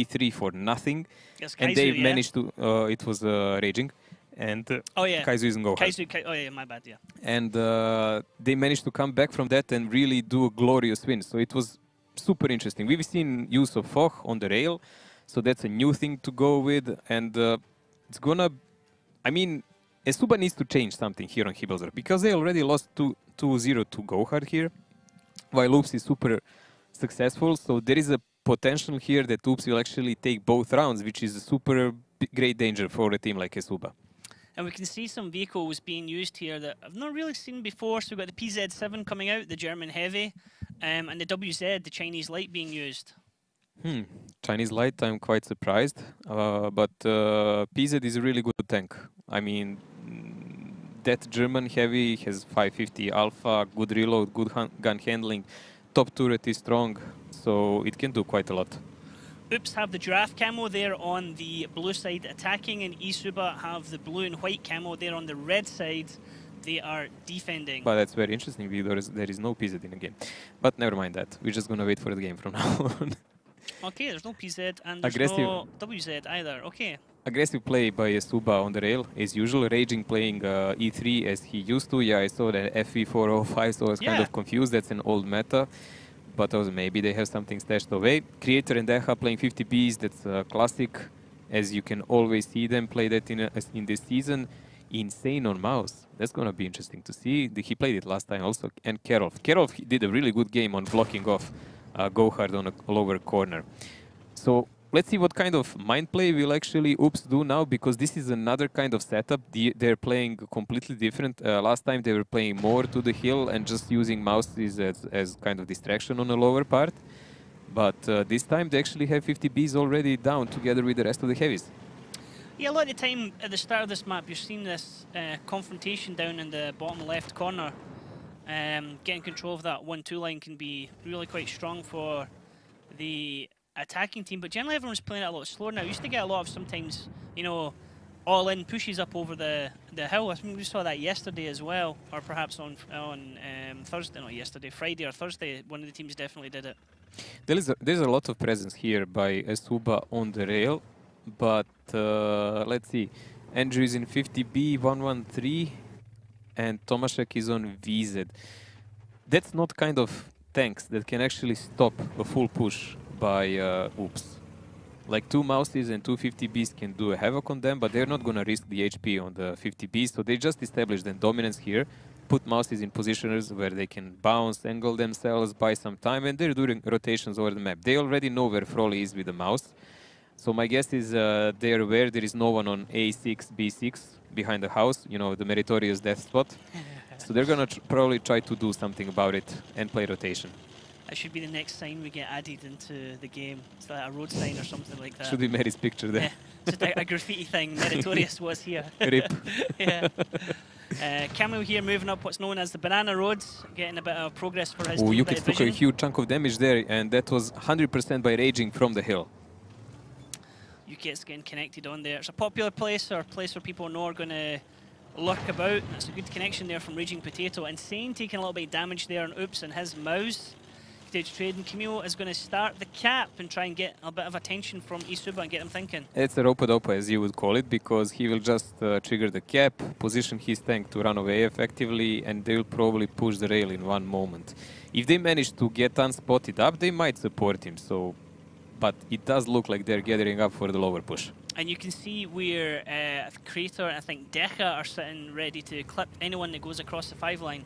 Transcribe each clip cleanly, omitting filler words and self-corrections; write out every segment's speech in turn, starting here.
E3 for nothing. Yes, And Kaizu, they yeah. managed to, it was raging. And oh yeah, Kaizu isn't go hard. oh yeah, my bad, yeah. And they managed to come back from that and really do a glorious win. So it was super interesting. We've seen use of Foch on the rail, so that's a new thing to go with. And it's gonna, I mean, eSuba needs to change something here on Hibelzer because they already lost 2-0 to go hard here, while Oops is super successful. So there is a potential here that Oops will actually take both rounds, which is a super great danger for a team like eSuba. And we can see some vehicles being used here that I've not really seen before. So we've got the PZ7 coming out, the German Heavy, and the WZ, the Chinese Light, being used. Chinese Light, I'm quite surprised. But PZ is a really good tank. I mean, that German Heavy has 550 alpha, good reload, good gun handling, top turret is strong, so it can do quite a lot. Oops have the giraffe camo there on the blue side attacking, and eSuba have the blue and white camo there on the red side. They are defending. But that's very interesting because there is no PZ in the game. But never mind that. We're just going to wait for the game from now on. Okay, there's no PZ and there's no WZ either. Okay. Aggressive play by eSuba on the rail, as usual. Raging playing E3 as he used to. Yeah, I saw that FE405, so I was kind of confused. That's an old meta. But also maybe they have something stashed away. Creator and Deha playing 50Bs, that's a classic, as you can always see them play that in this season. Insane on mouse. That's going to be interesting to see. He played it last time also. And Kerolf. Kerolf did a really good game on blocking off Go Hard on a lower corner. So let's see what kind of mind play will actually Oops do now, because this is another kind of setup. They're playing completely different. Last time they were playing more to the hill and just using mouses as kind of distraction on the lower part. But this time they actually have 50Bs already down together with the rest of the heavies. Yeah, a lot of the time at the start of this map, you're seeing this confrontation down in the bottom left corner. Getting control of that 1-2 line can be really quite strong for the attacking team, but generally everyone's playing it a lot slower now. You used to get a lot of sometimes, you know, all-in pushes up over the hill. I think we saw that yesterday as well, or perhaps on Thursday, not yesterday, Friday or Thursday. One of the teams definitely did it. There's a lot of presence here by eSuba on the rail, but let's see. Andrew is in 50B, 113, and Tomaszek is on VZ. That's not kind of tanks that can actually stop a full push by Oops. Like 2 mouses and 2 50Bs can do a havoc on them, but they're not going to risk the HP on the 50Bs, so they just established the dominance here, put mouses in positions where they can bounce, angle themselves, buy some time, and they're doing rotations over the map. They already know where Froley is with the mouse, so my guess is they're aware there is no one on A6, B6 behind the house, you know, the meritorious death spot. So they're going to probably try to do something about it and play rotation. That should be the next sign we get added into the game. It's like a road sign or something like that. Should be Mary's picture there. Yeah, just a graffiti thing. Meritorious was here. Rip. Yeah. Camel here moving up what's known as the Banana Roads, getting a bit of progress for his team. Yuki took a huge chunk of damage there, and that was 100% by raging from the hill. Yuki's getting connected on there. It's a popular place, or a place where people know are going to lurk about. That's a good connection there from Raging Potato. Insane taking a little bit of damage there on Oops and his mouse. Stage trade, and Camille is going to start the cap and try and get a bit of attention from eSuba and get them thinking. It's a ropa-dopa, as you would call it, because he will just trigger the cap, position his tank to run away effectively, and they will probably push the rail in one moment. If they manage to get unspotted up, they might support him, so... But it does look like they're gathering up for the lower push. And you can see where Creator and I think Decha are sitting ready to clip anyone that goes across the 5 line.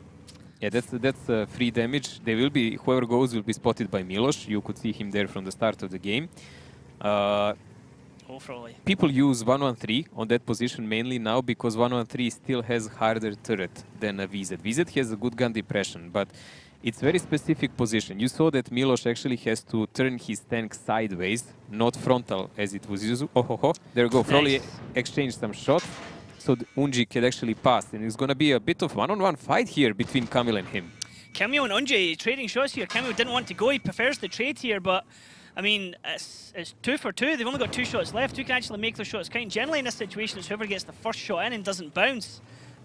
Yeah, that's free damage. They will be, whoever goes will be spotted by Milos. You could see him there from the start of the game. People use 113 on that position mainly now because 113 still has harder turret than a VZ. VZ has a good gun depression, but it's very specific position. You saw that Milos actually has to turn his tank sideways, not frontal as it was usual. Oh, ho, ho. There we go. Froley exchanged some shots, so Unji can actually pass, and it's going to be a bit of one-on-one fight here between Camille and him. Camille and Unji trading shots here. Camille didn't want to go. He prefers the trade here, but I mean, it's 2 for 2. They've only got 2 shots left. Who can actually make those shots count? Generally in this situation, it's whoever gets the first shot in and doesn't bounce.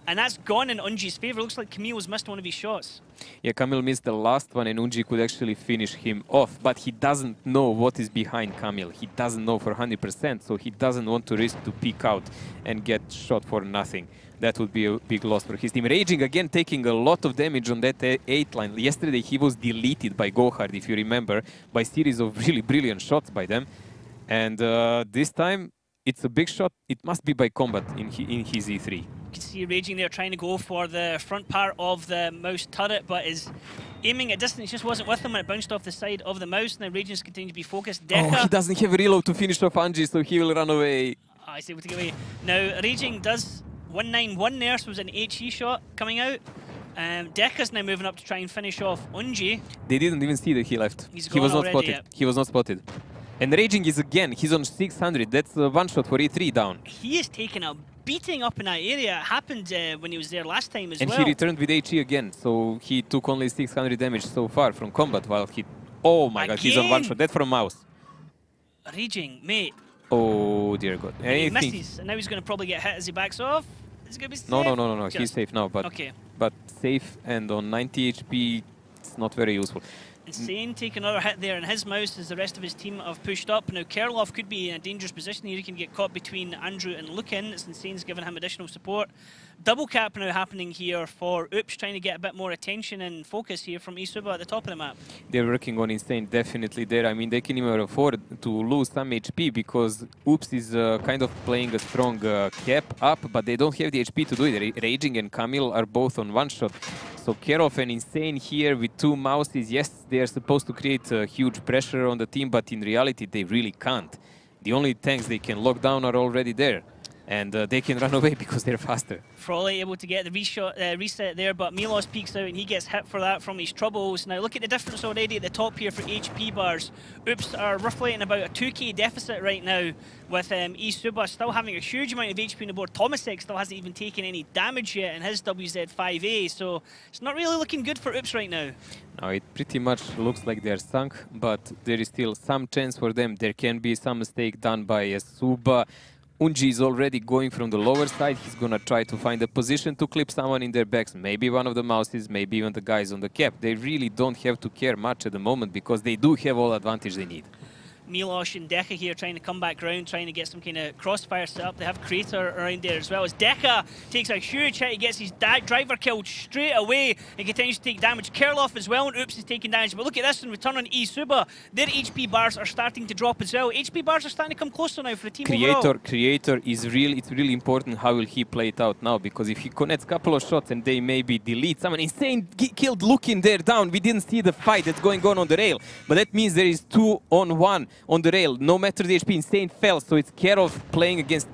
And that's gone in Unji's favor. Looks like Camille's missed one of his shots. Yeah, Camille missed the last one, and Unji could actually finish him off. But he doesn't know what is behind Camille. He doesn't know for 100%, so he doesn't want to risk to peek out and get shot for nothing. That would be a big loss for his team. Raging again, taking a lot of damage on that 8 line. Yesterday he was deleted by Gohard, if you remember, by series of really brilliant shots by them. And this time, it's a big shot. It must be by combat in his E3. You can see Raging there trying to go for the front part of the mouse turret, but is aiming at distance. Just wasn't with him when it bounced off the side of the mouse. Now Raging's continuing to be focused. Deca, oh, he doesn't have a reload to finish off Anji, so he will run away. Oh, he's able to get away. Now Raging does 191 there, so it was an HE shot coming out. Deca's now moving up to try and finish off Unji. They didn't even see that he left. He was not spotted. He was not spotted. And Raging is again, he's on 600. That's one shot for E3 down. He is taking a beating up in that area. It happened when he was there last time as well. And he returned with HE again, so he took only 600 damage so far from combat while he... Oh my god, he's on one shot. That's from mouse. Raging, mate. Oh dear god. And he misses, and now he's going to probably get hit as he backs off. Is he going to be safe? No. He's safe now, but, okay. But safe and on 90 HP, it's not very useful. Insane taking another hit there in his mouse as the rest of his team have pushed up. Now Kerloff could be in a dangerous position here. He can get caught between Andrew and Lukin. It's Insane's giving him additional support. Double cap now happening here for Oops, trying to get a bit more attention and focus here from eSuba at the top of the map. They're working on Insane definitely there. I mean, they can even afford to lose some HP because Oops is kind of playing a strong cap up, but they don't have the HP to do it. Raging and Camille are both on one shot. So Kerov and Insane here with 2 mouses. Yes, they are supposed to create huge pressure on the team, but in reality they really can't. The only tanks they can lock down are already there. And they can run away because they're faster. Frawley able to get the reset there, but Milos peeks out and he gets hit for that from his troubles. Now look at the difference already at the top here for HP bars. Oops are roughly in about a 2k deficit right now, with eSuba still having a huge amount of HP on the board. Tomasek still hasn't even taken any damage yet in his WZ5A, so it's not really looking good for Oops right now. No, it pretty much looks like they're sunk, but there is still some chance for them. There can be some mistake done by eSuba. Unji is already going from the lower side. He's gonna try to find a position to clip someone in their backs. Maybe one of the mouses, maybe even the guys on the cap. They really don't have to care much at the moment because they do have all advantage they need. Milosh and Deca here trying to come back round, trying to get some kind of crossfire set up. They have Crater around there as well. As Deca takes a huge hit, he gets his driver killed straight away and continues to take damage. Kerloff as well, and Oops is taking damage. But look at this in return on eSuba. Their HP bars are starting to drop as well. HP bars are starting to come closer now for the team overall. Creator is really, it's really important how will he play it out now, because if he connects a couple of shots and they maybe delete someone, Insane killed Lukin there down. We didn't see the fight that's going on the rail, but that means there is 2-on-1 on the rail. No matter the HP, Insane fell, so it's Kerov playing against,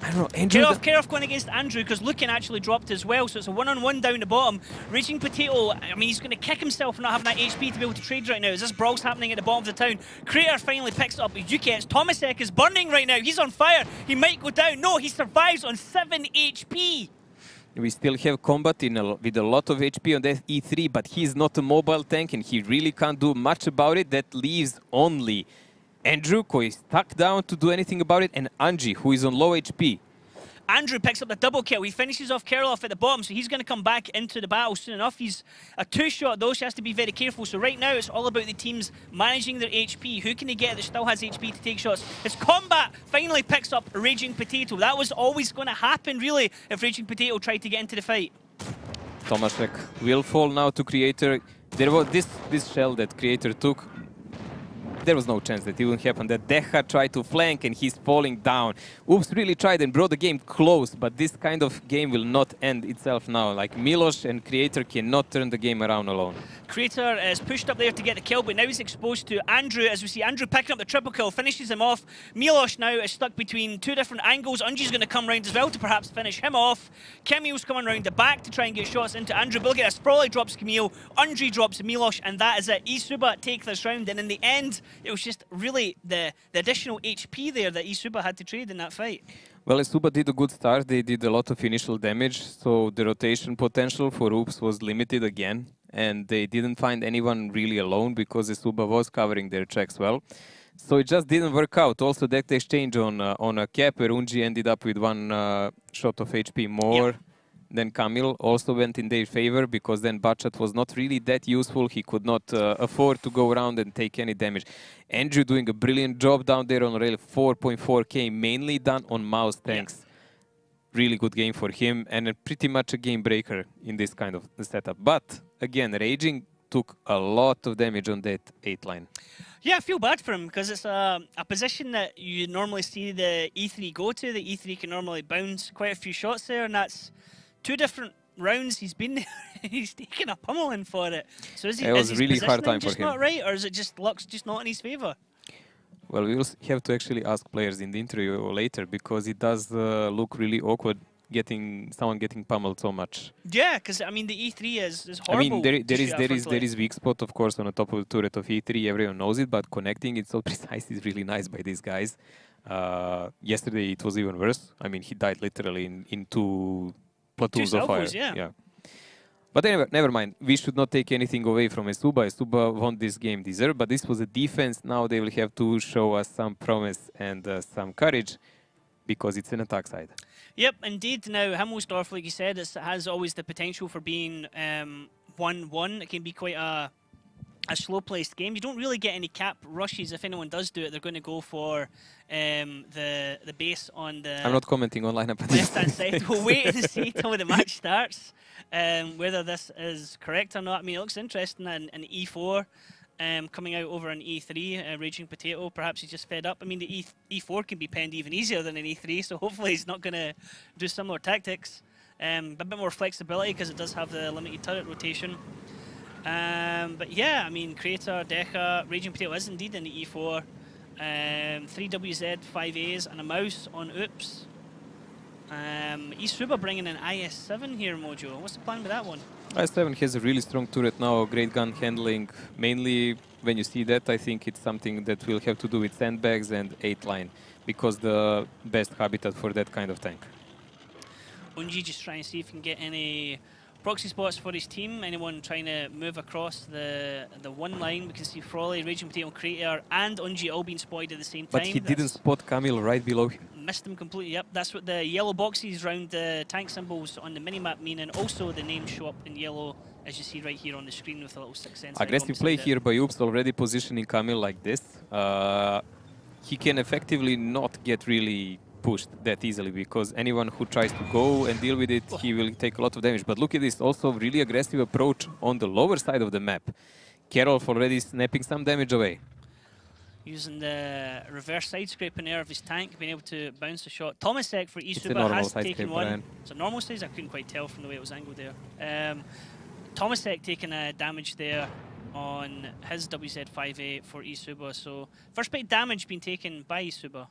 I don't know, Andrew. Kerov going against Andrew, because Lukin actually dropped as well, so it's a 1-on-1 down the bottom. Raging Potato, I mean, he's going to kick himself for not having that HP to be able to trade right now. As this brawl's happening at the bottom of the town, Crater finally picks up Yukets. Tomasek is burning right now. He's on fire. He might go down. No, he survives on 7 HP. We still have combat with a lot of HP on that E3, but he's not a mobile tank and he really can't do much about it. That leaves only Andrew, who is stuck down to do anything about it, and Anji, who is on low HP. Andrew picks up the double kill. He finishes off Kerloff at the bottom, so he's going to come back into the battle soon enough. He's a 2-shot, though, so he has to be very careful. So right now, it's all about the teams managing their HP. Who can they get that still has HP to take shots? His combat finally picks up Raging Potato. That was always going to happen, really, if Raging Potato tried to get into the fight. Tomasek will fall now to Creator. There was this shell that Creator took. There was no chance that it would happen. That Deca tried to flank and he's falling down. Oops really tried and brought the game close, but this kind of game will not end itself now. Like Milos and Creator cannot turn the game around alone. Creator is pushed up there to get the kill, but now he's exposed to Andrew. As we see Andrew picking up the triple kill, finishes him off. Milos now is stuck between 2 different angles. Unji's going to come round as well to perhaps finish him off. Camille's coming round the back to try and get shots into Andrew. But look at this, Frawley drops Camille, Unji drops Milos, and that is it. eSuba take this round, and in the end, it was just really the additional HP there that eSuba had to trade in that fight. Well, eSuba did a good start. They did a lot of initial damage, so the rotation potential for Oops was limited again. And they didn't find anyone really alone because eSuba was covering their tracks well. So it just didn't work out. Also, that exchange on a cap where Unji ended up with 1 shot of HP more. Yep. Then Kamil also went in their favor because then Bachat was not really that useful. He could not afford to go around and take any damage. Andrew doing a brilliant job down there on rail, 4.4k, mainly done on mouse tanks. Yeah. Really good game for him and pretty much a game breaker in this kind of setup. But again, Raging took a lot of damage on that 8 line. Yeah, I feel bad for him because it's a position that you normally see the E3 go to. The E3 can normally bounce quite a few shots there, and that's 2 different rounds he's been there. He's taken a pummeling for it. So is it was his really hard time just for him. Not right, or is it just luck's just not in his favor? Well, we will have to actually ask players in the interview later because it does look really awkward someone getting pummeled so much. Yeah, because I mean the E3 is horrible. I mean there is weak spot of course on the top of the turret of E3. Everyone knows it, but connecting it so precise is really nice by these guys. Yesterday it was even worse. I mean he died literally in 2 platoons of fire. Yeah. But anyway, never mind. We should not take anything away from eSuba. eSuba won this game deserved, but this was a defense. Now they will have to show us some promise and some courage because it's an attack side. Yep, indeed. Now, Himmelsdorf, like you said, it has always the potential for being 1-1. It can be quite a slow-placed game. You don't really get any cap rushes. If anyone does do it, they're going to go for the base on the I'm not commenting on lineup. left-hand side. We'll wait and see till the match starts, whether this is correct or not. I mean, it looks interesting in E4. Coming out over an E3, Raging Potato, perhaps he's just fed up. I mean, the E4 can be penned even easier than an E3, so hopefully he's not going to do similar tactics. A bit more flexibility because it does have the limited turret rotation. But yeah, I mean, Creator, Deca, Raging Potato is indeed in the E4. 3WZ, 5As, and a mouse on Oops. eSuba bringing in IS-7 here, Mojo. What's the plan with that one? IS-7 has a really strong turret now, great gun handling. Mainly, when you see that, I think it's something that will have to do with sandbags and 8 line, because the best habitat for that kind of tank. Unji just trying to see if he can get any proxy spots for his team. Anyone trying to move across the 1 line? We can see Frawley, Raging Potato, Creator, and Unji all being spotted at the same time. But he didn't spot Kamil right below him. Missed him completely. Yep, that's what the yellow boxes around the tank symbols on the minimap mean, and also the names show up in yellow, as you see right here on the screen with a little 6 cents. Aggressive play here by Oops, already positioning Kamil like this. He can effectively not get really pushed that easily, because anyone who tries to go and deal with it, he will take a lot of damage. But look at this, also really aggressive approach on the lower side of the map. Karol already snapping some damage away. Using the reverse side scraping there of his tank, being able to bounce a shot. Tomasek for eSuba has taken one. It's a normal size, I couldn't quite tell from the way it was angled there. Tomasek taking a damage there on his WZ5A for eSuba. So first bit damage being taken by eSuba.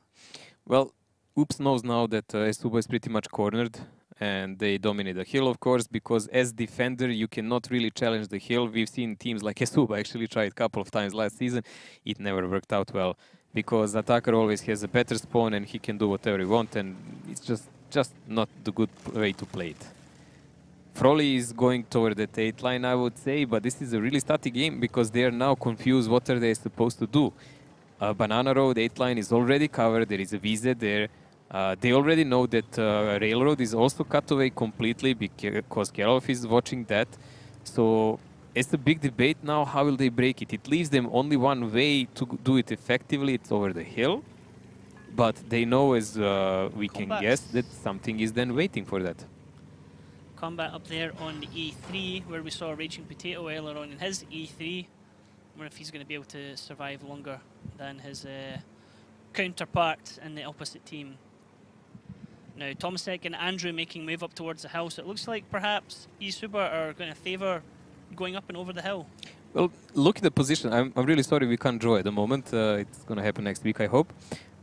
Well, Oops knows now that eSuba is pretty much cornered, and they dominate the hill, of course, because as defender you cannot really challenge the hill. We've seen teams like eSuba actually try it a couple of times last season. It never worked out well, because attacker always has a better spawn and he can do whatever he wants, and it's just not the good way to play it. Frawley is going toward the 8 line, I would say, but this is a really static game because they are now confused what are they supposed to do. Banana Road 8 line is already covered, there is a VZ there. They already know that Railroad is also cut away completely because Karol is watching that. So it's a big debate now, how will they break it? It leaves them only one way to do it effectively, it's over the hill. But they know, as we can guess, that something is then waiting for that. Combat up there on the E3, where we saw Raging Potato earlier on in his E3. I wonder if he's going to be able to survive longer than his counterpart in the opposite team. Now, Tomasek and Andrew making move up towards the hill, so it looks like perhaps eSuba are going to favour going up and over the hill. Well, look at the position. I'm really sorry we can't draw at the moment. It's going to happen next week, I hope.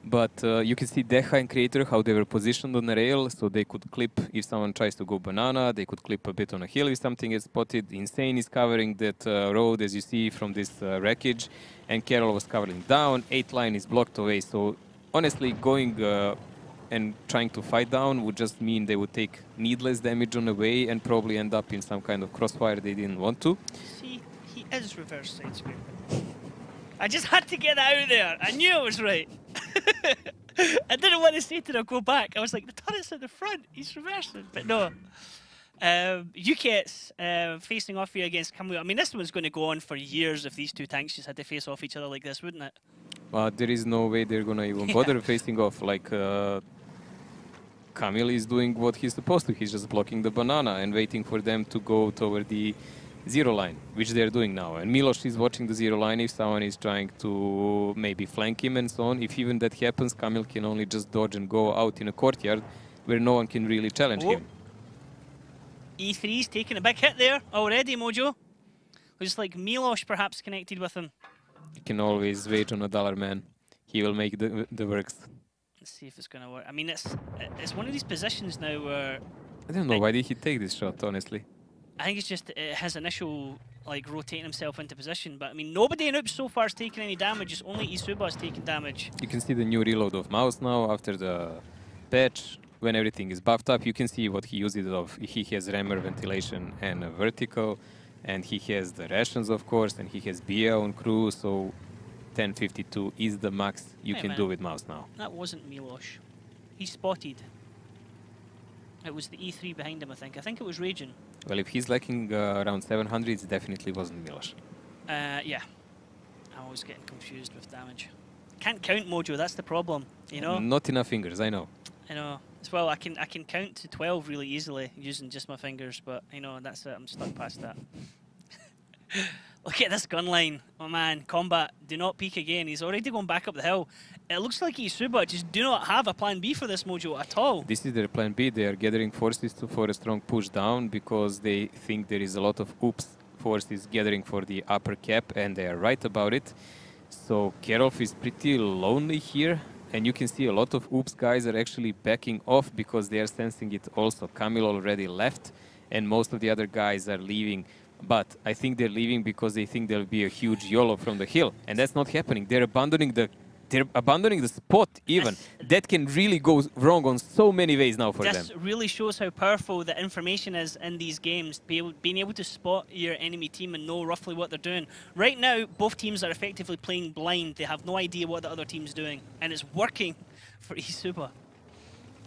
But you can see Deca and Creator, how they were positioned on the rail, so they could clip if someone tries to go banana, they could clip a bit on a hill if something is spotted. Insane is covering that road, as you see from this wreckage, and Karol was covering down. 8 line is blocked away, so honestly, going and trying to fight down would just mean they would take needless damage on the way and probably end up in some kind of crossfire they didn't want to. See, he is reverse side scraping. I just had to get that out there. I knew it was right. I didn't want to say to them, go back. I was like, the turret's at the front. He's reversing. But no. UK's facing off here against Camille. I mean, this one's going to go on for years if these two tanks just had to face off each other like this, wouldn't it? There is no way they're going to even bother facing off. Like, Camille is doing what he's supposed to. He's just blocking the banana and waiting for them to go toward the zero line, which they're doing now. And Milos is watching the zero line if someone is trying to maybe flank him and so on. If even that happens, Camille can only just dodge and go out in a courtyard where no one can really challenge him. E3's taking a big hit there already, Mojo. Looks like Milos perhaps connected with him. You can always wage on a dollar man. He will make the works. Let's see if it's going to work. I mean, it's one of these positions now where... I don't know, why did he take this shot, honestly? I think it's just his initial, like, rotating himself into position. But, I mean, nobody in Oops so far has taken any damage. It's only eSuba has taken damage. You can see the new reload of mouse now after the patch. When everything is buffed up, you can see what he uses of. He has rammer, ventilation, and a vertical. And he has the rations, of course, and he has BA on crew. So 1052 is the max you can do with mouse now. That wasn't Milos. He spotted. It was the E3 behind him, I think. I think it was Raging. Well, if he's lacking around 700, it definitely wasn't Milos. Yeah. I was getting confused with damage. Can't count, Mojo, that's the problem, you know? Not enough fingers, I know. I know. As well, I can count to 12 really easily using just my fingers, but, you know, that's it. I'm stuck past that. Look at this gun line. Oh, man. Combat, do not peek again. He's already gone back up the hill. It looks like eSuba just do not have a plan B for this, Mojo, at all. This is their plan B. They are gathering forces for a strong push down because they think there is a lot of Oops forces gathering for the upper cap, and they are right about it. So Kerolf is pretty lonely here, and you can see a lot of Oops guys are actually backing off because they are sensing it also. Camille already left, and most of the other guys are leaving. But I think they're leaving because they think there'll be a huge YOLO from the hill, and that's not happening. They're abandoning the spot even. That can really go wrong on so many ways now for them. This really shows how powerful the information is in these games. Being able to spot your enemy team and know roughly what they're doing. Right now, both teams are effectively playing blind. They have no idea what the other team's doing, and it's working for eSuba.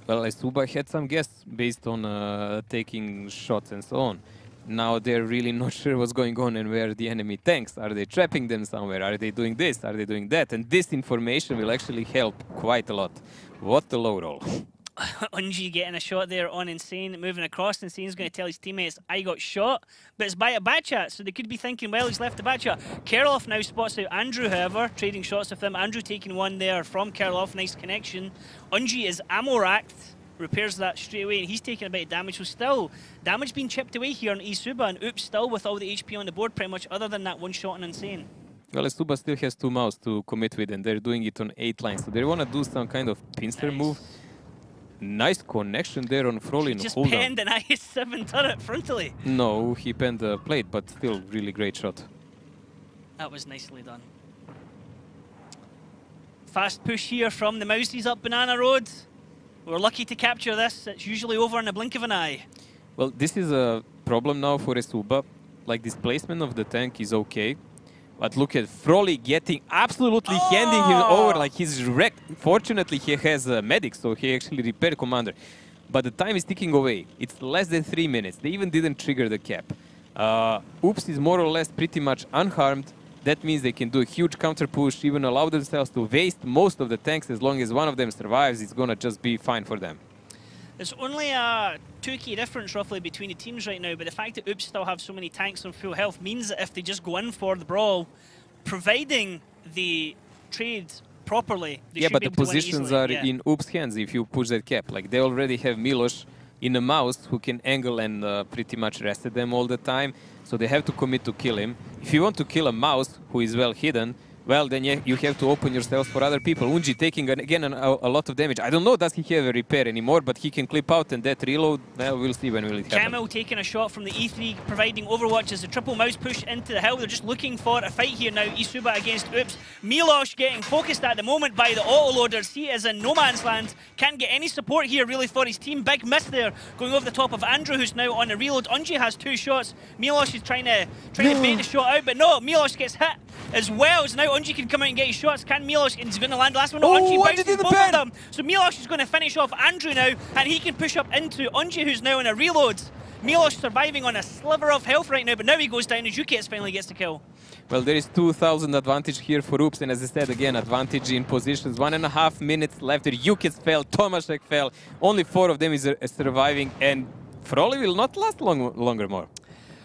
Well, eSuba had some guess based on taking shots and so on. Now they're really not sure what's going on and where the enemy tanks. Are they trapping them somewhere? Are they doing this? Are they doing that? And this information will actually help quite a lot. What a low roll. Unji getting a shot there on Insane, moving across. Insane's going to tell his teammates, I got shot, but it's by a Batchat, so they could be thinking, well, he's left the Batchat. Kerolf now spots out Andrew, however, trading shots with him. Andrew taking one there from Kerolf, nice connection. Unji is ammo racked. Repairs that straight away, and he's taking a bit of damage. So still, damage being chipped away here on eSuba, and Oops still with all the HP on the board pretty much, other than that one shot on Insane. Well, eSuba still has 2 mouse to commit with, and they're doing it on 8 lines. So they want to do some kind of pincer move. Nice connection there on Frolin. He just penned an IS-7 turret frontally. No, he penned the plate, but still really great shot. That was nicely done. Fast push here from the Mousies up Banana Road. We're lucky to capture this. It's usually over in the blink of an eye. Well, this is a problem now for eSuba. Like, this placement of the tank is okay. But look at Froley getting absolutely handing him over. Like, he's wrecked. Fortunately, he has a medic, so he actually repaired commander. But the time is ticking away. It's less than 3 minutes. They even didn't trigger the cap. Oops is more or less pretty much unharmed. That means they can do a huge counter push, even allow themselves to waste most of the tanks. As long as one of them survives, it's going to just be fine for them. There's only a 2k difference roughly between the teams right now, but the fact that Oops still have so many tanks on full health means that if they just go in for the brawl, providing the trade properly, they should but be the able to win positions easily. are in Oops' hands if you push that cap. Like, they already have Milos in a mouse who can angle and pretty much rest them all the time. So they have to commit to kill him. If you want to kill a mouse who is well hidden, well, then you have to open yourselves for other people. Unji taking, again, a lot of damage. I don't know, does he have a repair anymore, but he can clip out, and that reload, well, we'll see when will it happen. Camel taking a shot from the E3, providing overwatch as the triple mouse push into the hill. They're just looking for a fight here now. eSuba against Oops. Milos getting focused at the moment by the autoloaders. He is in no man's land. Can't get any support here, really, for his team. Big miss there, going over the top of Andrew, who's now on a reload. Unji has 2 shots. Milos is trying to bait the shot out, but no, Milos gets hit as well. So now Unji can come out and get his shots. Can Milos, and he's going to land the last one. No, Unji bounces both of them. So Milos is going to finish off Andrew now, and he can push up into Unji, who's now on a reload. Milos surviving on a sliver of health right now, but now he goes down as Ukets finally gets the kill. Well, there is 2,000 advantage here for Oops, and as I said again, advantage in positions. 1.5 minutes left. The Ukets fell, Tomaszek fell. Only 4 of them is surviving, and Froley will not last longer more.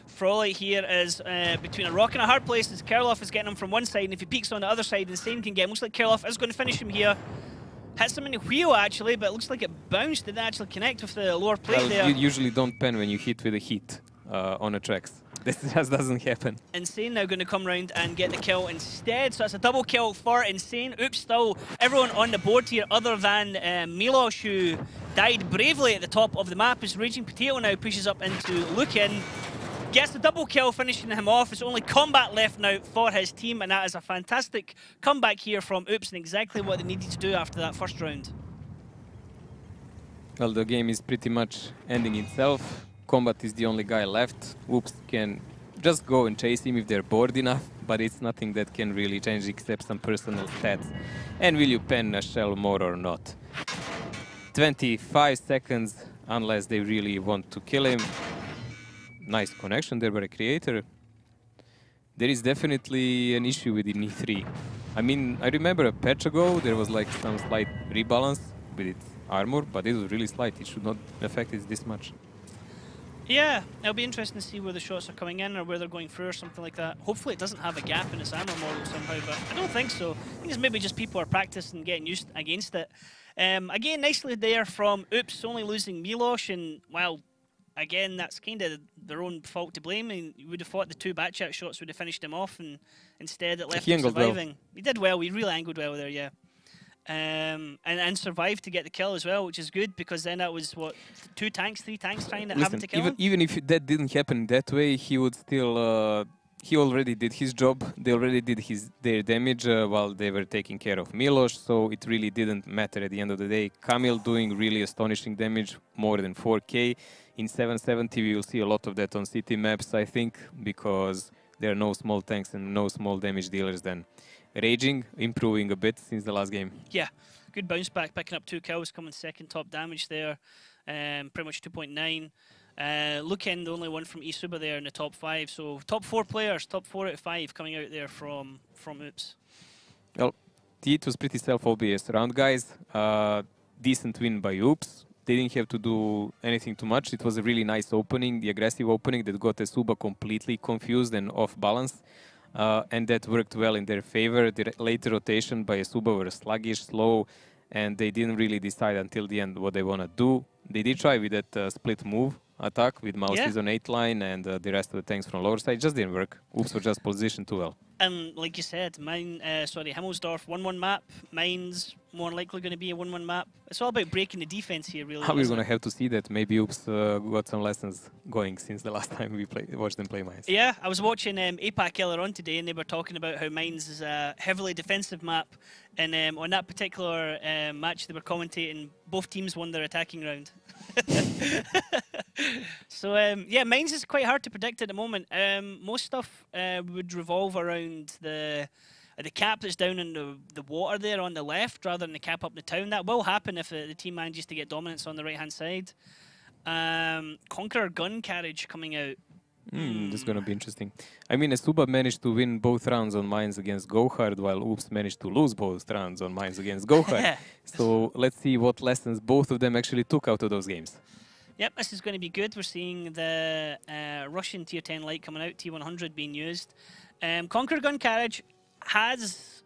Froley here is between a rock and a hard place as Karloff is getting him from one side, and if he peeks on the other side, Insane can get him. Looks like Karloff is going to finish him here. Hits him in the wheel actually, but it looks like it bounced. Didn't actually connect with the lower plate there. You usually don't pen when you hit with a hit on the tracks. This just doesn't happen. Insane now going to come round and get the kill instead. So it's a double kill for Insane. Oops, still everyone on the board here other than Milos, who died bravely at the top of the map. As Raging Potato now pushes up into Lukin. Gets the double kill, finishing him off. It's only combat left now for his team, and that is a fantastic comeback here from Oops, and exactly what they needed to do after that first round. Well, the game is pretty much ending itself. Combat is the only guy left. Oops can just go and chase him if they're bored enough, but it's nothing that can really change except some personal stats. And will you pen a shell more or not? 25 seconds, unless they really want to kill him. Nice connection there by the creator. There is definitely an issue with the E3. I mean, I remember a patch ago, there was like some slight rebalance with its armor, but it was really slight. It should not affect it this much. Yeah, it'll be interesting to see where the shots are coming in or where they're going through or something like that. Hopefully it doesn't have a gap in its armor model somehow, but I don't think so. I think it's maybe just people are practicing getting used against it. Again, nicely there from Oops, only losing Milos, and well, again, that's kind of their own fault to blame. I mean, you would have thought the 2 backchat shots would have finished him off, and instead it left him surviving. Well. He did well. He really angled well there, yeah. And survived to get the kill as well, which is good, because then that was, what, 2 tanks, 3 tanks trying to have to kill him? Even if that didn't happen that way, he would still... he already did his job. They already did their damage while they were taking care of Milos, so it really didn't matter at the end of the day. Kamil doing really astonishing damage, more than 4K. In 770 we will see a lot of that on city maps, I think, because there are no small tanks and no small damage dealers then. Raging, improving a bit since the last game. Yeah, good bounce back, picking up 2 kills, coming second top damage there, pretty much 2.9. Lukin, the only one from eSuba there in the top 5, so top 4 players, top 4 out of 5 coming out there from Oops. Well, it was pretty self-obvious round, guys. Decent win by Oops. They didn't have to do anything too much. It was a really nice opening, the aggressive opening that got eSuba completely confused and off balance. And that worked well in their favor. The later rotation by eSuba were sluggish, slow, and they didn't really decide until the end what they want to do. They did try with that split move attack with Mouses on 8 line and the rest of the tanks from lower side. Just didn't work. Oops were just positioned too well. And like you said, Himmelsdorf 1-1 map. Mine's more likely going to be a 1-1 map. It's all about breaking the defense here, really. We're going to have to see that. Maybe Oops got some lessons going since the last time we watched them play Mines. Yeah, I was watching APAC earlier on today, and they were talking about how Mines is a heavily defensive map. And on that particular match they were commentating, both teams won their attacking round. So yeah, Mines is quite hard to predict at the moment. Most stuff would revolve around the cap that's down in the water there on the left, rather than the cap up the town. That will happen if the team manages to get dominance on the right hand side. Conqueror gun carriage coming out. This is going to be interesting. I mean, eSuba managed to win both rounds on Mines against Gohard, while Oops managed to lose both rounds on Mines against Gohard. So let's see what lessons both of them actually took out of those games. Yep, this is going to be good. We're seeing the Russian Tier 10 light coming out, T100 being used. Conqueror gun carriage has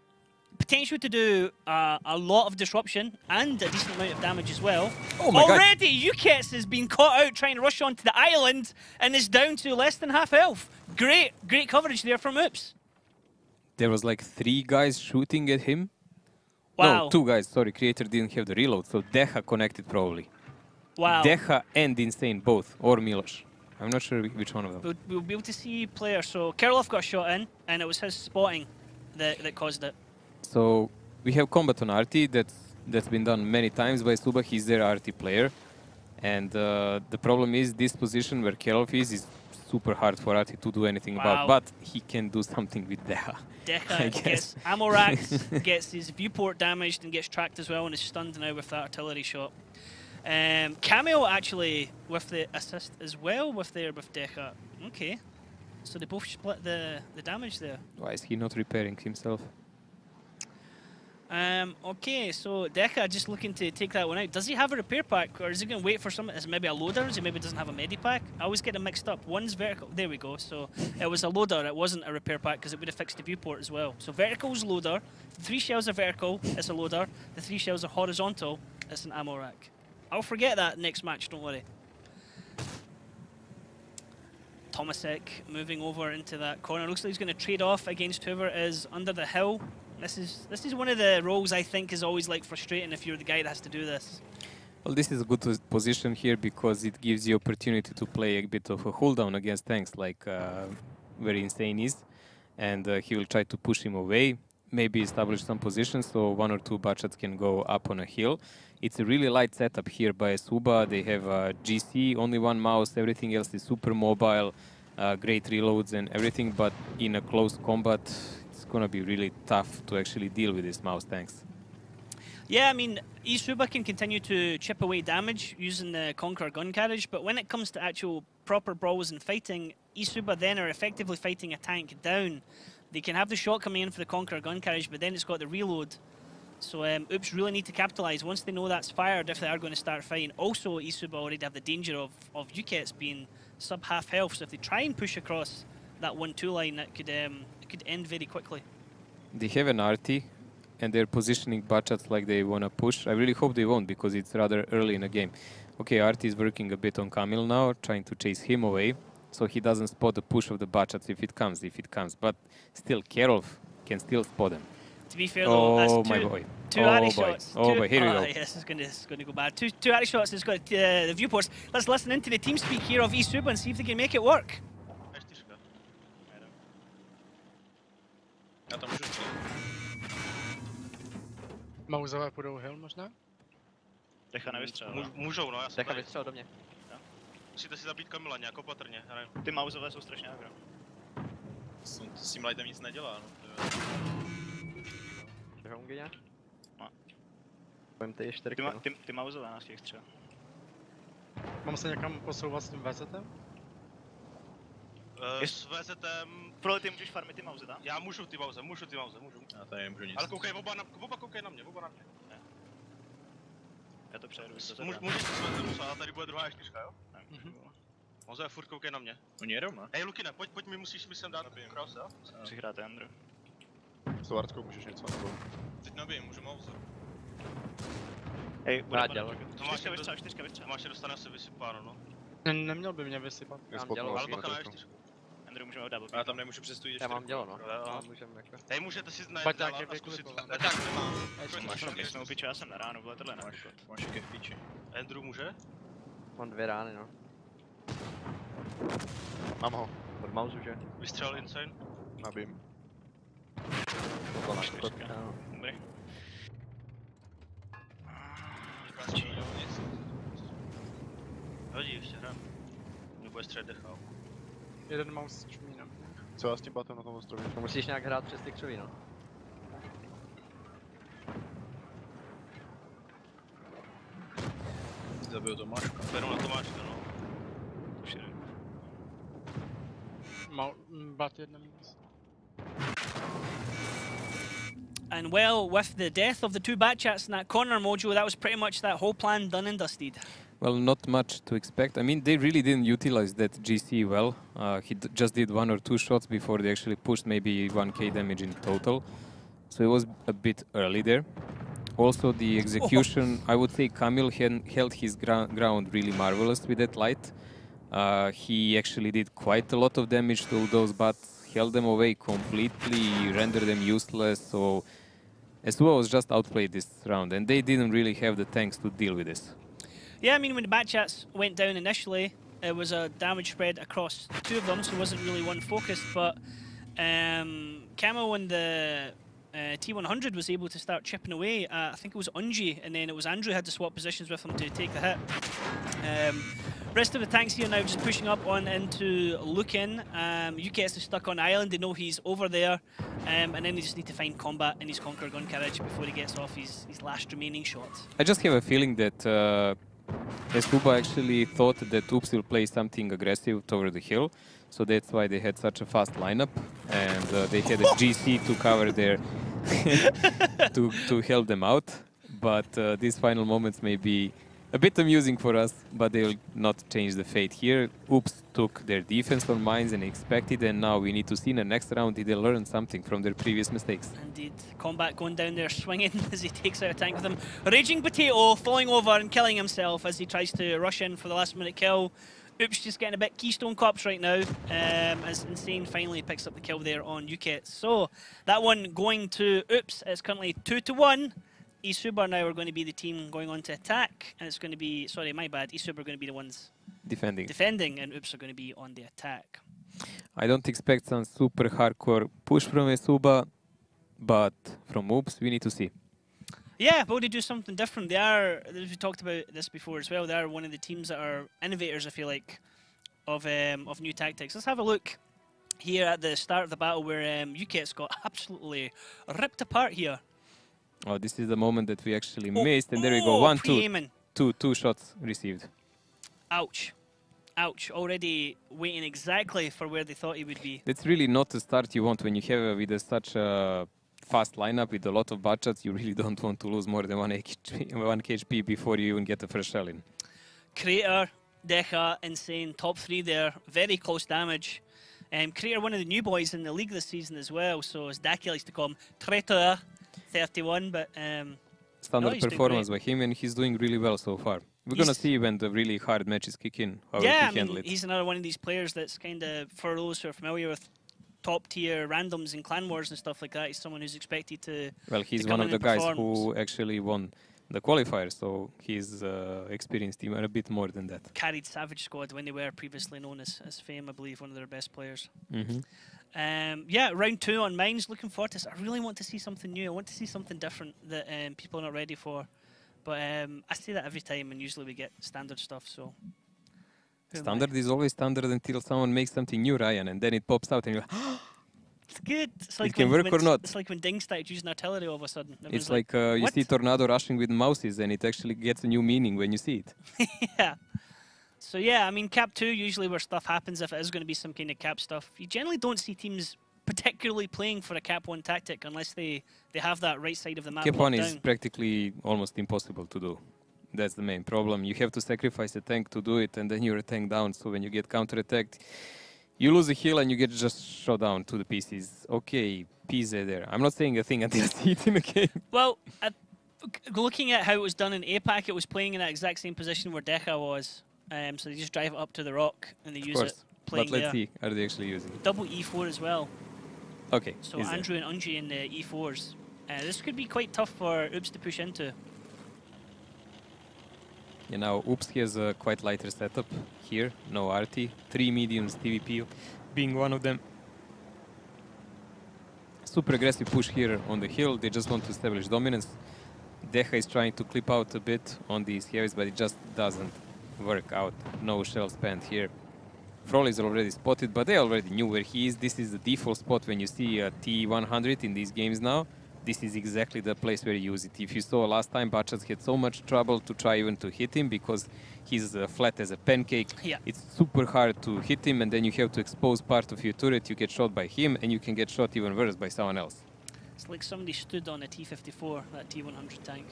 potential to do a lot of disruption and a decent amount of damage as well. Oh my Already, Ukets has been caught out trying to rush onto the island and is down to less than half health. Great coverage there from Oops. There was like 3 guys shooting at him. Wow. No, 2 guys, sorry, Creator didn't have the reload, so Deha connected probably. Wow. Deha and Insane, both, or Milos. I'm not sure which one of them. We'll be able to see players. So Karloff got shot in, and it was his spotting that caused it. So we have combat on RT that's been done many times by eSuba. He's their RT player, and the problem is this position where Karloff is super hard for RT to do anything about. But he can do something with Deha. Deha gets ammo racks, gets his viewport damaged, and gets tracked as well, and is stunned now with that artillery shot. Cameo actually with the assist as well with Deca. Okay. So they both split the damage there. Why is he not repairing himself? Okay, so Deca just looking to take that one out. Does he have a repair pack, or is he going to wait for something? Is it maybe a loader? Is he maybe doesn't have a medipack? I always get them mixed up. One's vertical. There we go. So it was a loader. It wasn't a repair pack because it would have fixed the viewport as well. So vertical's loader. 3 shells are vertical. It's a loader. The 3 shells are horizontal. It's an ammo rack. I'll forget that next match. Don't worry. Tomasek moving over into that corner. Looks like he's going to trade off against whoever is under the hill. This is one of the roles I think is always like frustrating if you're the guy that has to do this. Well, this is a good position here because it gives you opportunity to play a bit of a hold down against tanks like very insane is, and he will try to push him away, maybe establish some positions so 1 or 2 batshots can go up on a hill. It's a really light setup here by eSuba. They have GC, only 1 mouse, everything else is super mobile, great reloads and everything, but in a close combat it's gonna be really tough to actually deal with these mouse tanks. Yeah, I mean, eSuba can continue to chip away damage using the Conqueror gun carriage, but when it comes to actual proper brawls and fighting, eSuba then are effectively fighting a tank down. They can have the shot coming in for the Conqueror gun carriage, but then it's got the reload. So Oops really need to capitalise. Once they know that's fired, if they are going to start fighting. Also, eSuba already have the danger of UKETs being sub-half health, so if they try and push across that 1-2 line, that could end very quickly. They have an RT, and they're positioning batshots like they want to push. I really hope they won't, because it's rather early in the game. Okay, RT is working a bit on Kamil now, trying to chase him away, so he doesn't spot the push of the batshots if it comes. But still, Kerov can still spot them. To be fair, though, that's two arty shots. Oh boy, here we go. Yes, it's going to go bad. Two arty shots. It's got the viewports. Let's listen into the team speak here of eSuba and see if they can make it work. Mauzové půjdou hill možná? Decha nevystřelil. Můžou, no, já jsem Decha tady. vystřelil do mě. Musíte si zabít Kamila nějak opatrně, já nevím. Ty mauzové jsou strašně agro. S tím lightem nic nedělá, no. Držou nějak? No. Budem tady 4 ty mauzové nás těch třeba. Mám se někam posouvat s tím VZem? S VZem... Pro ty můžeš farmit ty mauze, tak? Já můžu ty mauze. Já tady nemůžu nic. Ale koukej, oba koukej na mě, Ne. Já to přejedu. Můžeš si své ale tady bude druhá čtyřka, jo? Mauze, furt koukej na mě. Oni jedou, ne? Hej, Lukine, pojď mi musíš sem dát cross, jo? Přihráte, Andrew. S Vardskou můžeš něco, nebo? Teď nabijím, můžu mauze. Hej, bude dělat. Tomáš je dostane asi vysypáno, no. Neměl by mě vysypat. Ale bacha na čtyřku. Andrew, můžeme ho double. Já tam nemůžu přestůjit ještě. Já mám dělo, no. Hej, můžete si najít a zkusit. Tak nemám. Máš jsme upiču, já jsem na ránu, vole tohle na východ. Máš jaké v píči. Andrew může? Mám 2 rány, no. Mám ho. Od mauzu, že? Vystřelil insane? Nabím. Dobrý. Hodí, ještě hrám. Mě bude střelit Decha. Jeden mouse s čumínem. Co já s tím batem na tom ostrově? To musíš nějak hrát přes ty křoví, no. Zabiju Tomáška. Beru na Tomáška, no. Už jde. Bat jedna minus. And well, with the death of the 2 batshots in that corner, Mojo, that was pretty much that whole plan done and dusted. Well, not much to expect. I mean, they really didn't utilize that GC well. He just did 1 or 2 shots before they actually pushed maybe 1k damage in total. So it was a bit early there. Also, the execution, I would say Kamil held his ground really marvelous with that light. He actually did quite a lot of damage to those bots, held them away completely, rendered them useless. So eSuba was just outplayed this round, and they didn't really have the tanks to deal with this. Yeah, I mean, when the batshots went down initially, it was a damage spread across 2 of them, so it wasn't really one focused, but Camo and the T100 was able to start chipping away. I think it was Unji, and then it was Andrew had to swap positions with him to take the hit. Rest of the tanks here now just pushing up on into Lukin. UKS is stuck on island, they know he's over there, and then they just need to find combat in his Conqueror gun carriage before he gets off his last remaining shot. I just have a feeling that eSuba actually thought that Oops will play something aggressive toward the hill, so that's why they had such a fast lineup, and they had a GC to cover their to help them out. But these final moments may be a bit amusing for us, but they will not change the fate here. Oops took their defense on mines and expected, and now we need to see in the next round if they learn something from their previous mistakes. Indeed. Combat going down there, swinging as he takes out a tank with him. Raging Potato falling over and killing himself as he tries to rush in for the last minute kill. Oops just getting a bit Keystone Cops right now, as Insane finally picks up the kill there on UKIT. So that one going to Oops. It's currently 2-1. eSuba now are going to be the team going on to attack, and it's going to be, sorry, my bad, eSuba are going to be the ones defending, and Oops are going to be on the attack. I don't expect some super hardcore push from eSuba, but from Oops we need to see. Yeah, but they do something different. They are, as we talked about this before as well, they are one of the teams that are innovators, I feel like, of new tactics. Let's have a look here at the start of the battle where UKIT's got absolutely ripped apart here. Oh, this is the moment that we actually missed, and there we go. 1-2. Two shots received. Ouch. Ouch. Already waiting exactly for where they thought he would be. That's really not the start you want when you have with such a fast lineup with a lot of budgets. You really don't want to lose more than 1 HP before you even get the first shell in. Creator, Deca, Insane, top 3 there. Very close damage. Creator, one of the new boys in the league this season as well. So as Daki likes to call him, Traitor. 31, but standard performance by him, and he's doing really well so far. We're gonna see when the really hard matches kick in how he handle it. He's another one of these players that's kind of, for those who are familiar with top tier randoms and clan wars and stuff like that, he's someone who's expected to. Well, he's one of the guys who actually won the qualifier, so he's experienced even a bit more than that. Carried Savage Squad when they were previously known as Fame, I believe, one of their best players. Yeah, round 2 on mines. Looking forward to this. I really want to see something new. I want to see something different that people are not ready for. But I say that every time, and usually we get standard stuff. So standard is always standard until someone makes something new, Ryan, and then it pops out, and you're like, it's good. It's like it can work or not. It's like when Ding started using artillery all of a sudden. It's like you see Tornado rushing with mouses, and it actually gets a new meaning when you see it. Yeah. So yeah, I mean, Cap 2, usually where stuff happens, if it is going to be some kind of Cap stuff, you generally don't see teams particularly playing for a Cap 1 tactic unless they have that right side of the map. Cap 1 is practically almost impossible to do. That's the main problem. You have to sacrifice a tank to do it, and then you're a tank down, so when you get counter-attacked, you lose a hill and you get just shot down to the pieces. Okay, PZ there. I'm not saying a thing until I see it in the game. Well, looking at how it was done in APAC, it was playing in that exact same position where Deca was. So they just drive it up to the rock and they use it playing but let's see, are they actually using it? Double E4 as well. Okay. So Andrew and Unji in the E4s. This could be quite tough for Oops to push into. You know, Oops has a quite lighter setup here. No RT. 3 mediums, TVP being one of them. Super aggressive push here on the hill. They just want to establish dominance. Deca is trying to clip out a bit on these heavies, but it just doesn't work out. No shell spent here. Frol is already spotted, but they already knew where he is. This is the default spot when you see a T100 in these games now. This is exactly the place where you use it. If you saw last time, Bachas had so much trouble to try even to hit him because he's flat as a pancake. Yeah. It's super hard to hit him, and then you have to expose part of your turret. You get shot by him, and you can get shot even worse by someone else. It's like somebody stood on a T54, that T100 tank.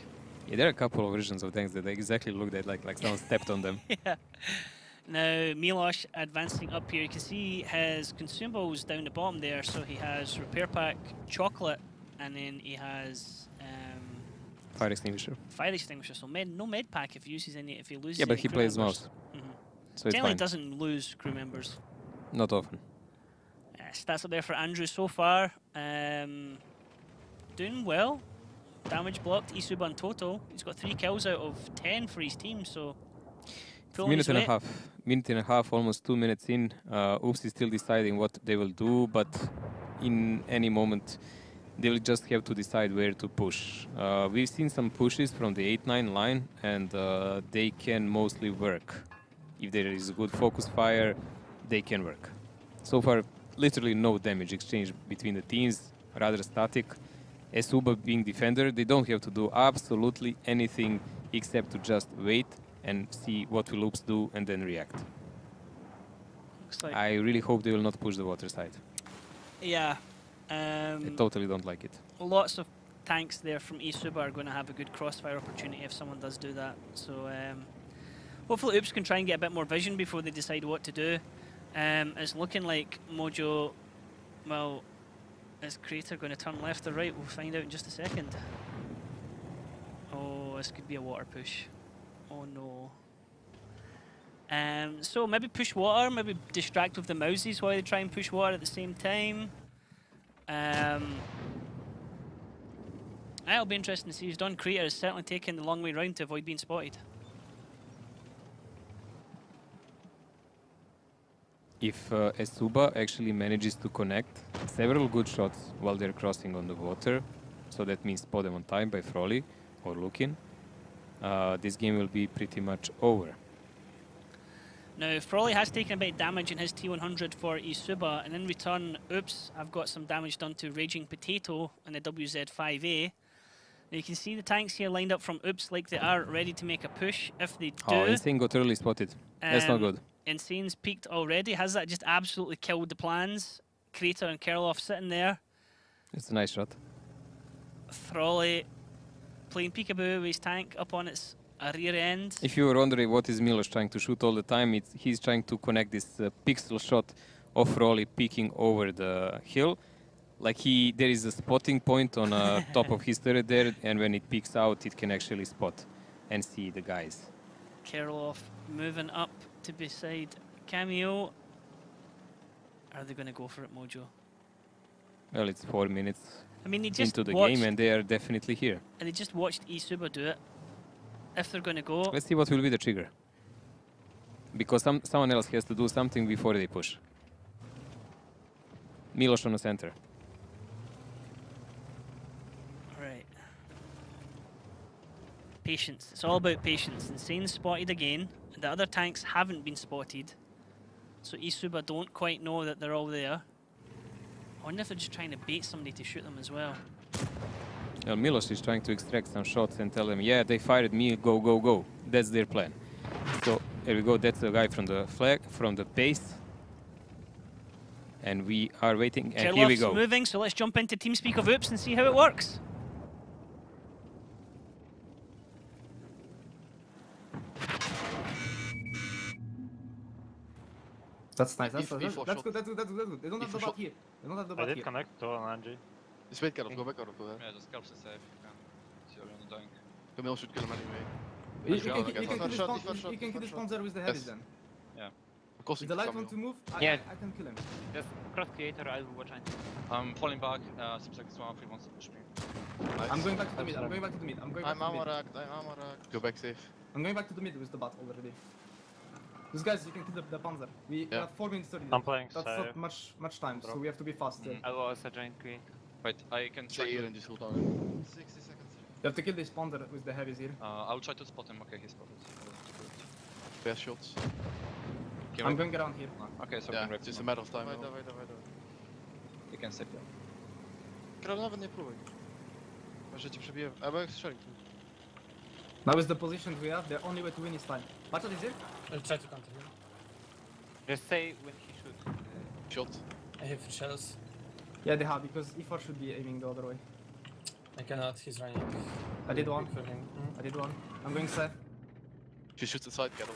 Yeah, there are a couple of versions of tanks that exactly look like someone stepped on them. Yeah. Now, Milosh advancing up here. You can see his consumables down the bottom there. So he has Repair Pack, Chocolate, and then he has... Fire Extinguisher. Fire Extinguisher. So no med pack if he uses any, if he loses. Yeah, but he plays mouse. So it's fine. Doesn't lose crew members. Not often. Stats up there for Andrew so far. Doing well. Damage blocked, eSuba in total. He's got 3 kills out of 10 for his team, so... Minute and a half, almost 2 minutes in. Oops is still deciding what they will do, but in any moment they will just have to decide where to push. We've seen some pushes from the 8-9 line, and they can mostly work. If there is a good focus fire, they can work. So far, literally no damage exchange between the teams, rather static. eSuba being defender, they don't have to do absolutely anything except to just wait and see what will Oops do and then react. Looks like I really hope they will not push the water side. yeah. I totally don't like it. Lots of tanks there from eSuba are going to have a good crossfire opportunity if someone does do that. So hopefully Oops can try and get a bit more vision before they decide what to do. It's looking like Mojo, well, is Crater going to turn left or right? We'll find out in just a second. Oh, this could be a water push. Oh no. So maybe push water, maybe distract with the mouses while they try and push water at the same time. It'll be interesting to see who's done. Crater is certainly taking the long way round to avoid being spotted. If eSuba actually manages to connect several good shots while they're crossing on the water, so that means spot them on time by Froley or Lukin, this game will be pretty much over. Now, Froley has taken a bit of damage in his T100 for eSuba, and in return, Oops, I've got some damage done to Raging Potato in the WZ5A. Now you can see the tanks here lined up from Oops like they are ready to make a push. If they do... Oh, Insane got early spotted. That's not good. Insane's peaked already. Has that just absolutely killed the plans? Crater and Kerloff sitting there. It's a nice shot. Froley playing peekaboo with his tank up on its rear end. If you were wondering what is Milos trying to shoot all the time, he's trying to connect this pixel shot of Froley peeking over the hill. Like there is a spotting point on top of his turret there, and when it peeks out, it can actually spot and see the guys. Kerloff moving up to beside Cameo. Are they going to go for it, Mojo? Well, it's 4 minutes I mean, they just into the watched, game, and they are definitely here. and they just watched eSuba do it. If they're going to go, Let's see what will be the trigger. Because someone else has to do something before they push. Milos on the center. right. Patience. It's all about patience. Insane spotted again. The other tanks haven't been spotted, so eSuba don't quite know that they're all there. I wonder if they're just trying to bait somebody to shoot them as well. Well, Milos is trying to extract some shots and tell them, yeah, they fired me, go, go, go. That's their plan. So, here we go, that's the guy from the flag, from the base. And we are waiting, and here we go. Moving, so let's jump into TeamSpeak of Oops and see how it works. That's nice. That's good. That's good. They don't have the bot here. They don't have the bot here. I did connect to an NG. Just wait, Karol, go back, Karol, go there. Yeah, just Karol, stay safe. You can see on the tank. Camille should kill him anyway. You can kill the sponsor with the heavies then. Yeah. Of course, If the light want to move, I can kill him. Just cross creator, I will watch NG. I'm falling back. Seems like this one free wants to push me. Nice. I'm going back to the mid. I'm going back to the mid. I'm armor racked. Go back safe. I'm going back to the mid with the bot already. These guys, you can kill the panzer. We have 4 minutes 30. I'm playing That's not much time, so we have to be fast. I will also join Queen. Wait, I can try. Stay here and just hold on. 60 seconds. You have to kill this panzer with the heavies here. I'll try to spot him. Okay, he's spotted. Fast shots. I'm going around here. Okay, so Yeah, it's just a matter of time. You can save. Karol, nawet nie próbuj. Może cię przebiję. Albo jak strzelić. Now is the position we have, the only way to win is time. Patrz, is here? I'll try to counter him. Just say when he shoots. Shot. I have shells. Yeah, they have, because E4 should be aiming the other way. I cannot, he's running. I did one. For him. I did one. I'm going safe. She shoots inside, Karol.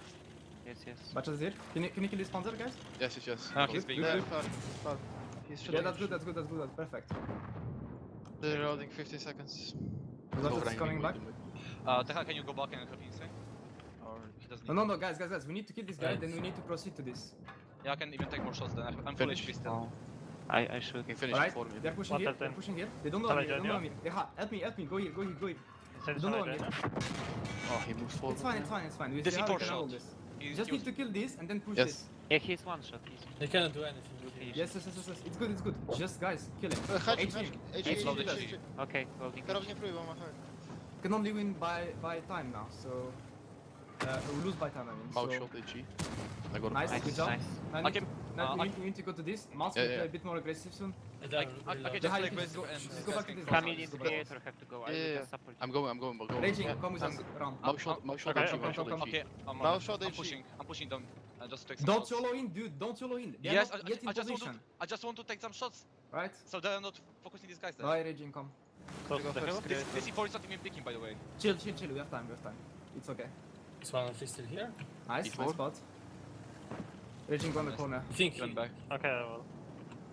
Yes, yes. Patrz, is here? Can you kill this panzer, guys? Yes. Ah, he's being there. Yeah, that's good, that's perfect. They're loading 15 seconds. That's coming back. Teha, can you go back and help insane? Or he doesn't need No, guys, we need to kill this guy, then we need to proceed to this. Yeah, I can even take more shots then. I'm full HP still. I should. You can finish Alright, it for me. they're pushing here, They don't know me, Help me, go here. They don't know me. Oh, he moves forward. It's fine. We This see is how we for can handle shot. this. You just need to kill this and then push this. Yeah, he's one shot. They cannot do anything. Yes. It's good. Just guys, kill him. Okay, loading. Karol, nie próbuj, bo ma hard. Can only win by time now, so we lose by time, I mean. Mouth So shot, HE. I got nice, him. good job. Nice. Now I need can- to now we need to go to this. Mouse will play a bit more aggressive soon. I can just play aggressive and Just go back to this. Camille in the theater have to go. I will just support. I'm going. Raging, come with us. Round. Mouse shot, Come. Okay, Mouse shot, I'm pushing them. Just take some Don't shots. solo in, dude. Don't solo in. They are Yes, not yet in position. I just want to take some shots. Right? So they're not focusing these guys there. Right, Raging, come. Close to the hill. This C4 is not even picking, by the way. Chill. We have time. It's okay. Is one of you still here? Nice spot. Raging on the corner. You think? Run back. Okay,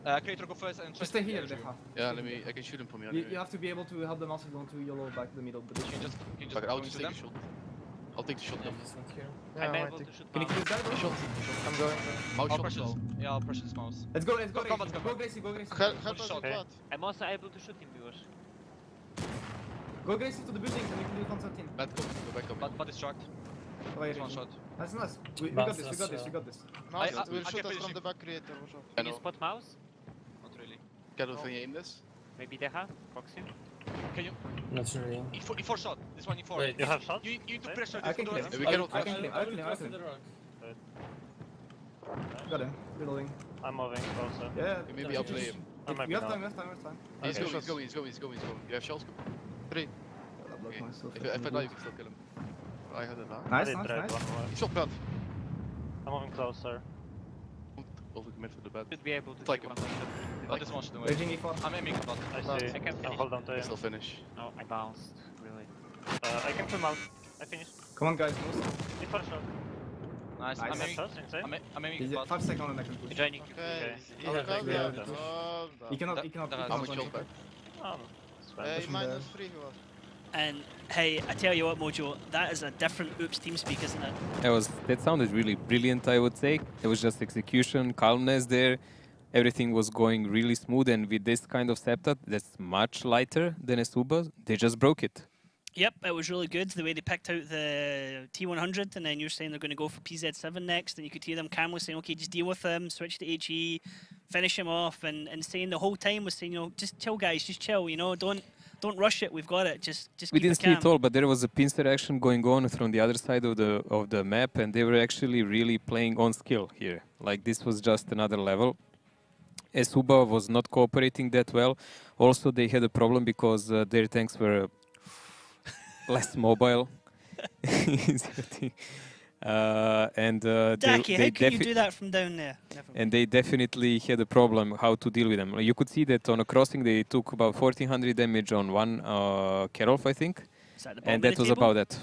well. Creator, go first and Just stay here, Deha. Yeah, I can shoot him from here. You have to be able to help the mouse if you want to yellow back to the middle. But You can just I'll go just into take them. a shot. I'll take the shot. Yeah, he's not here. I'm able to shoot Can you kill this guy, bro? I'm going. Mouse I'll shot pressure as well. this. Yeah, I'll pressure this mouse. Let's go, Go, Raging. combat. Go Gracie. Help us shot. in front. I'm also able to shoot him, viewers. Go Gracie to the buildings and we can do Constantine. Bad combo, go back combo. But distract. Right, One shot. Nice. We got this. Mouse I will can shoot us finish from him. the back creator. Can you spot mouse? Not really. Carol, can you aim this? Maybe they have. Proxy. Can you? Not really. E4 shot. This one E4. Wait, You have shots? You need to pressure I this can to claim. the We cannot I can will claim. cross to the rock. Got him. Reloading. I'm moving closer. Yeah. Maybe I'll play him. We have time. He's going. You have shells? 3. Okay. If I die, you can still kill him. I had it now. Nice. He's shot bad. I'm moving closer. Also commit for the bad. Should be able to Like shoot him. one shot. Oh, this one should do it. Raging E4. I'm aiming at that. I see. I can finish. Hold on to I him. still finish. No, I bounced. Really. I can film out. I finished. Come on, guys. Move. Before shot. Nice. Nice. I'm aiming. Shots inside. I'm aiming at 5 seconds and I can push. Joining. Okay. You cannot. How much shot back? Oh, it's fine. Minus 3 he was. And hey, I tell you what, Mojo, that is a different Oops TeamSpeak, isn't it? That sounded really brilliant, I would say. It was just execution, calmness there. Everything was going really smooth, and with this kind of setup that's much lighter than eSuba, they just broke it. Yep, it was really good the way they picked out the T100, and then you're saying they're going to go for PZ7 next, and you could hear them calmly saying, okay, just deal with them, switch to HE, finish him off, and saying the whole time was saying, you know, just chill, guys, just chill, you know, don't rush it, we've got it, just We keep didn't it see calm. it all, but there was a pincer action going on from the other side of the map, and they were actually really playing on skill here. Like, this was just another level. eSuba was not cooperating that well. Also, they had a problem because their tanks were less mobile. Ducky, how can you do that from down there? And they definitely had a problem how to deal with them. You could see that on a crossing they took about 1400 damage on one Kerolf, I think. Is that the bottom And of that the was table? about it.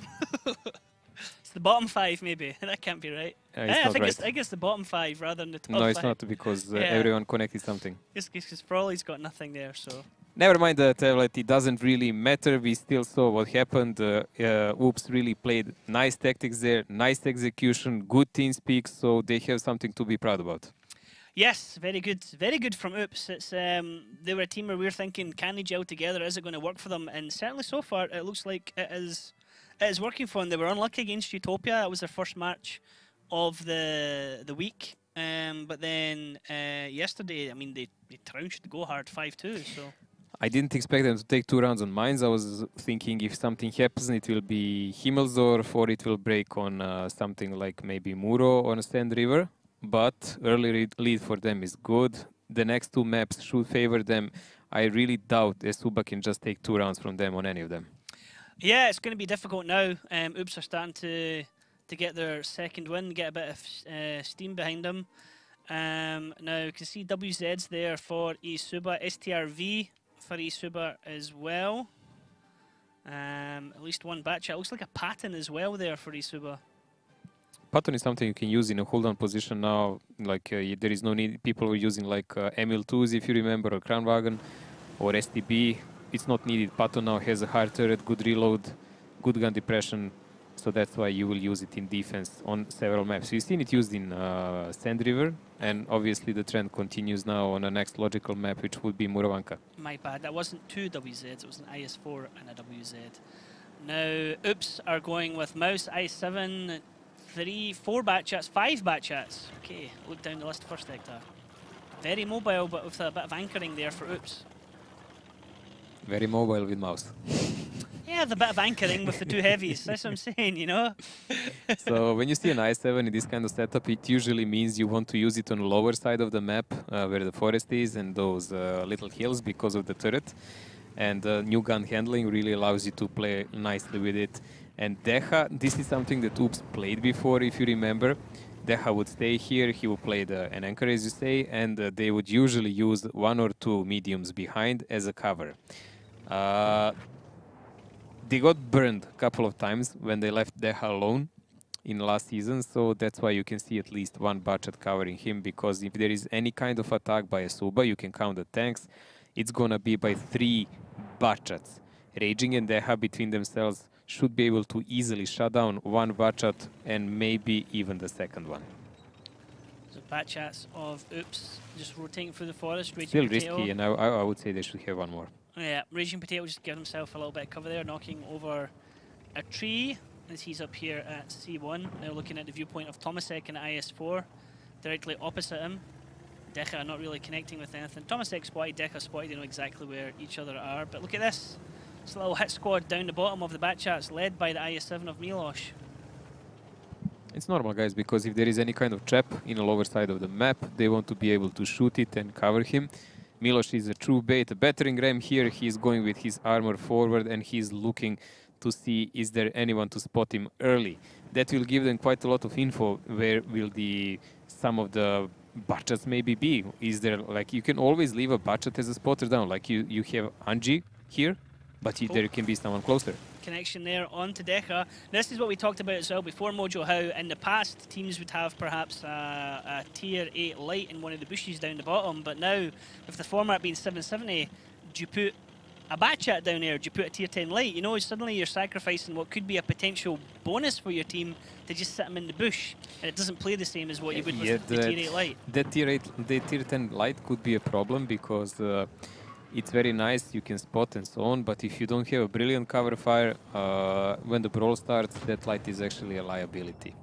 It's the bottom 5 maybe, that can't be right. It's not right. I guess the bottom 5 rather than the top 5. No, it's not, because everyone connected something. Because Frawley's got nothing there, so... Never mind that, it doesn't really matter. We still saw what happened. Oops really played nice tactics there, nice execution, good team speak, so they have something to be proud about. Yes, very good from Oops. It's they were a team where we were thinking, can they gel together? Is it going to work for them? And certainly so far, it looks like it is working for them. They were unlucky against Utopia. That was their first match of the week. But then yesterday, I mean, they trounced Go Hard 5-2. So. I didn't expect them to take 2 rounds on mines. I was thinking if something happens, it will be Himmelsdorf or it will break on something like maybe Muro on a Sand River. But early lead for them is good. The next 2 maps should favor them. I really doubt eSuba can just take 2 rounds from them on any of them. Yeah, it's going to be difficult now. Oops are starting to get their second win, get a bit of steam behind them. Now you can see WZ's there for eSuba, STRV for eSuba as well. At least one batch. It looks like a pattern as well there for eSuba. Pattern is something you can use in a hold-on position now. Like there is no need. People were using like Emil2s, if you remember, or Kranwagen, or STB. It's not needed. Pattern now has a hard turret, good reload, good gun depression. So that's why you will use it in defense on several maps. You've seen it used in Sand River, and obviously the trend continues now on the next logical map, which would be Muravanka. My bad, that wasn't 2 WZs, it was an IS4 and a WZ. Now, Oops are going with Mouse, I7, 3, 4 batchats, 5 batchats. Okay, look down the list first, Hector. Very mobile, but with a bit of anchoring there for Oops. Very mobile with Mouse. Yeah, the bit of anchoring with the two heavies. That's what I'm saying, you know? So when you see an i7 in this kind of setup, it usually means you want to use it on the lower side of the map, where the forest is and those little hills because of the turret. And new gun handling really allows you to play nicely with it. And Deha, this is something that Oops played before, if you remember. Deha would stay here, he would play an anchor, as you say, and they would usually use 1 or 2 mediums behind as a cover. They got burned a couple of times when they left Deha alone in last season, so that's why you can see at least 1 budget covering him, because if there is any kind of attack by eSuba, you can count the tanks, it's gonna be by 3 budgets. Raging and Deha between themselves should be able to easily shut down 1 budget and maybe even the second one. So Batchats of Oops just rotating through the forest. Raging Still Potato. risky, and I would say they should have 1 more. Yeah, Raging Potato just giving himself a little bit of cover there, knocking over a tree as he's up here at C1. Now looking at the viewpoint of Tomasek and IS4, directly opposite him. Decha not really connecting with anything. Tomasek spotted, Decha spotted, they know exactly where each other are. But look at this. It's a little hit squad down the bottom of the Batchats, led by the IS7 of Milosh. It's normal, guys, because if there is any kind of trap in the lower side of the map, they want to be able to shoot it and cover him. Milosh is a true bait. A battering ram here, he's going with his armor forward and he's looking to see is there anyone to spot him early. That will give them quite a lot of info. Where will some of the budgets maybe be? Is there, like, you can always leave a budget as a spotter down. Like you have Anji here, but there can be someone closer. Connection there onto Decha. This is what we talked about as well before, Mojo, how in the past teams would have perhaps a tier 8 light in one of the bushes down the bottom, but now with the format being 770, do you put a Batchat down there, do you put a tier 10 light? You know, suddenly you're sacrificing what could be a potential bonus for your team to just sit them in the bush, and it doesn't play the same as what you would with the tier 8 light. The tier 10 light could be a problem because it's very nice, you can spot and so on, but if you don't have a brilliant cover fire, when the brawl starts, that light is actually a liability.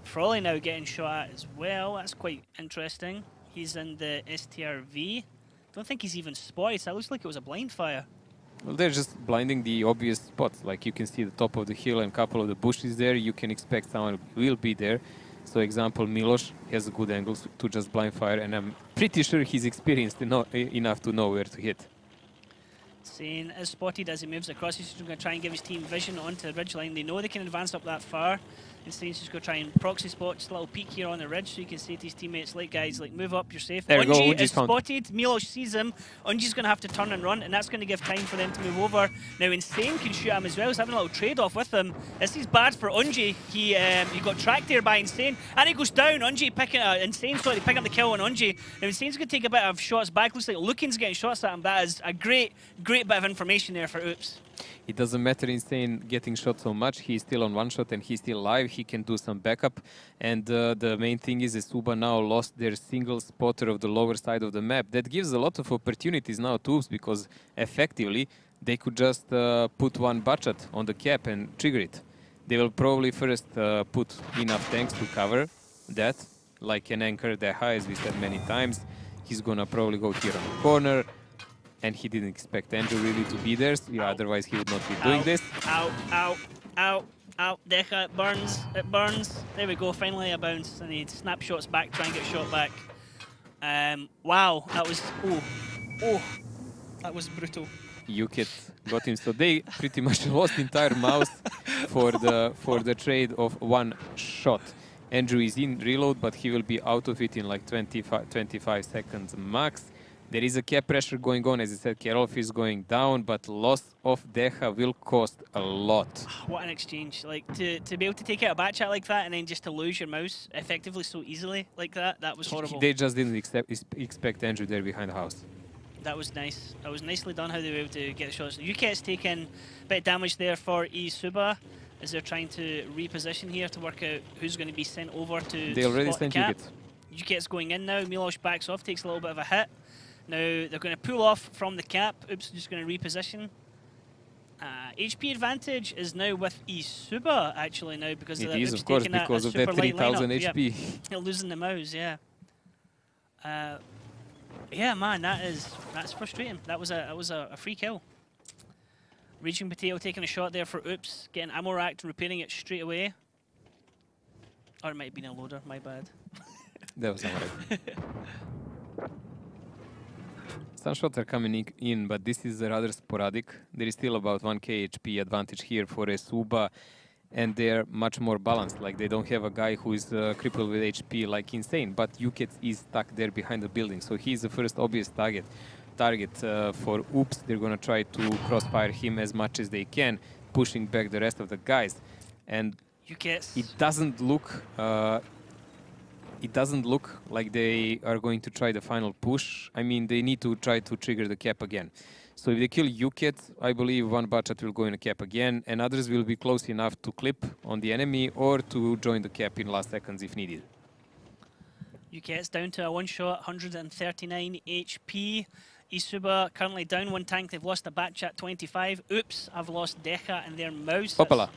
Frawley now getting shot at as well, that's quite interesting. He's in the STRV. Don't think he's even spotted, so it looks like it was a blind fire. Well, they're just blinding the obvious spots, like you can see the top of the hill and a couple of the bushes there, you can expect someone will be there. So example, Milosh has a good angle to just blind fire, and I'm pretty sure he's experienced enough to know where to hit. Sane is spotted as he moves across. He's just going to try and give his team vision onto the ridge line. They know they can advance up that far. And Sane's just going to try and proxy spot, just a little peek here on the ridge so you can say to his teammates, like, guys, like, move up, you're safe. Unji is spotted. Milosh sees him. Unji's going to have to turn and run, and that's going to give time for them to move over. Now, Insane can shoot him as well. He's having a little trade-off with him. This is bad for Unji. He got tracked there by Insane, and he goes down. Unji picking up the kill on Unji. Now, Insane's going to take a bit of shots back. Looks like Lukin's getting shots at him. That is a great bit of information there for Oops. It doesn't matter Insane getting shot so much. He's still on 1 shot and he's still alive. He can do some backup. And the main thing is eSuba now lost their single spotter of the lower side of the map. That gives a lot of opportunities now to Oops, because effectively they could just put 1 budget on the cap and trigger it. They will probably first put enough tanks to cover that, like an anchor Deha, as we said many times. He's gonna probably go here on the corner. And he didn't expect Andrew really to be there, so otherwise he would not be doing this. Ow, ow, ow, ow, Decha, it burns, it burns. There we go, finally a bounce, and he snapshots back, try and get shot back. Wow, that was, that was brutal. Ukit got him, so they pretty much lost entire mouse for the trade of 1 shot. Andrew is in reload, but he will be out of it in like 25 seconds max. There is a cap pressure going on, as I said, Kerolf is going down, but loss of Decha will cost a lot. What an exchange, like to be able to take out a Batchat like that and then just to lose your mouse effectively so easily like that, that was horrible. They just didn't expect Andrew there behind the house. That was nice. That was nicely done how they were able to get the shots. Uket's taken a bit of damage there for eSuba as they're trying to reposition here to work out who's going to be sent over to They already spot the sent cap. Ukit. Uket's going in now, Milosh backs off, takes a little bit of a hit. Now they're going to pull off from the cap. Oops, just going to reposition. HP advantage is now with eSuba actually now because of that. It is, Oops of course, taking because a of that super light 3000 lineup. HP. Yep. Losing the mouse, yeah. Yeah, man, that's frustrating. That was a free kill. Raging Potato taking a shot there for Oops, getting ammo racked and repairing it straight away. Or it might have been a loader, my bad. That was not right. Some shots are coming in, but this is rather sporadic. There is still about 1k HP advantage here for eSuba, and they're much more balanced. Like, they don't have a guy who is crippled with HP like insane, but Yuket is stuck there behind the building, so he's the first obvious target for Oops. They're gonna try to crossfire him as much as they can, pushing back the rest of the guys. And it doesn't look like they are going to try the final push. I mean, they need to try to trigger the cap again. So if they kill Yuket, I believe one butchot will go in a cap again, and others will be close enough to clip on the enemy or to join the cap in last seconds if needed. Yuket's down to a one-shot, 139 HP. eSuba currently down one tank. They've lost a batch at 25. Oops, I've lost Deca and their mouse. Popala.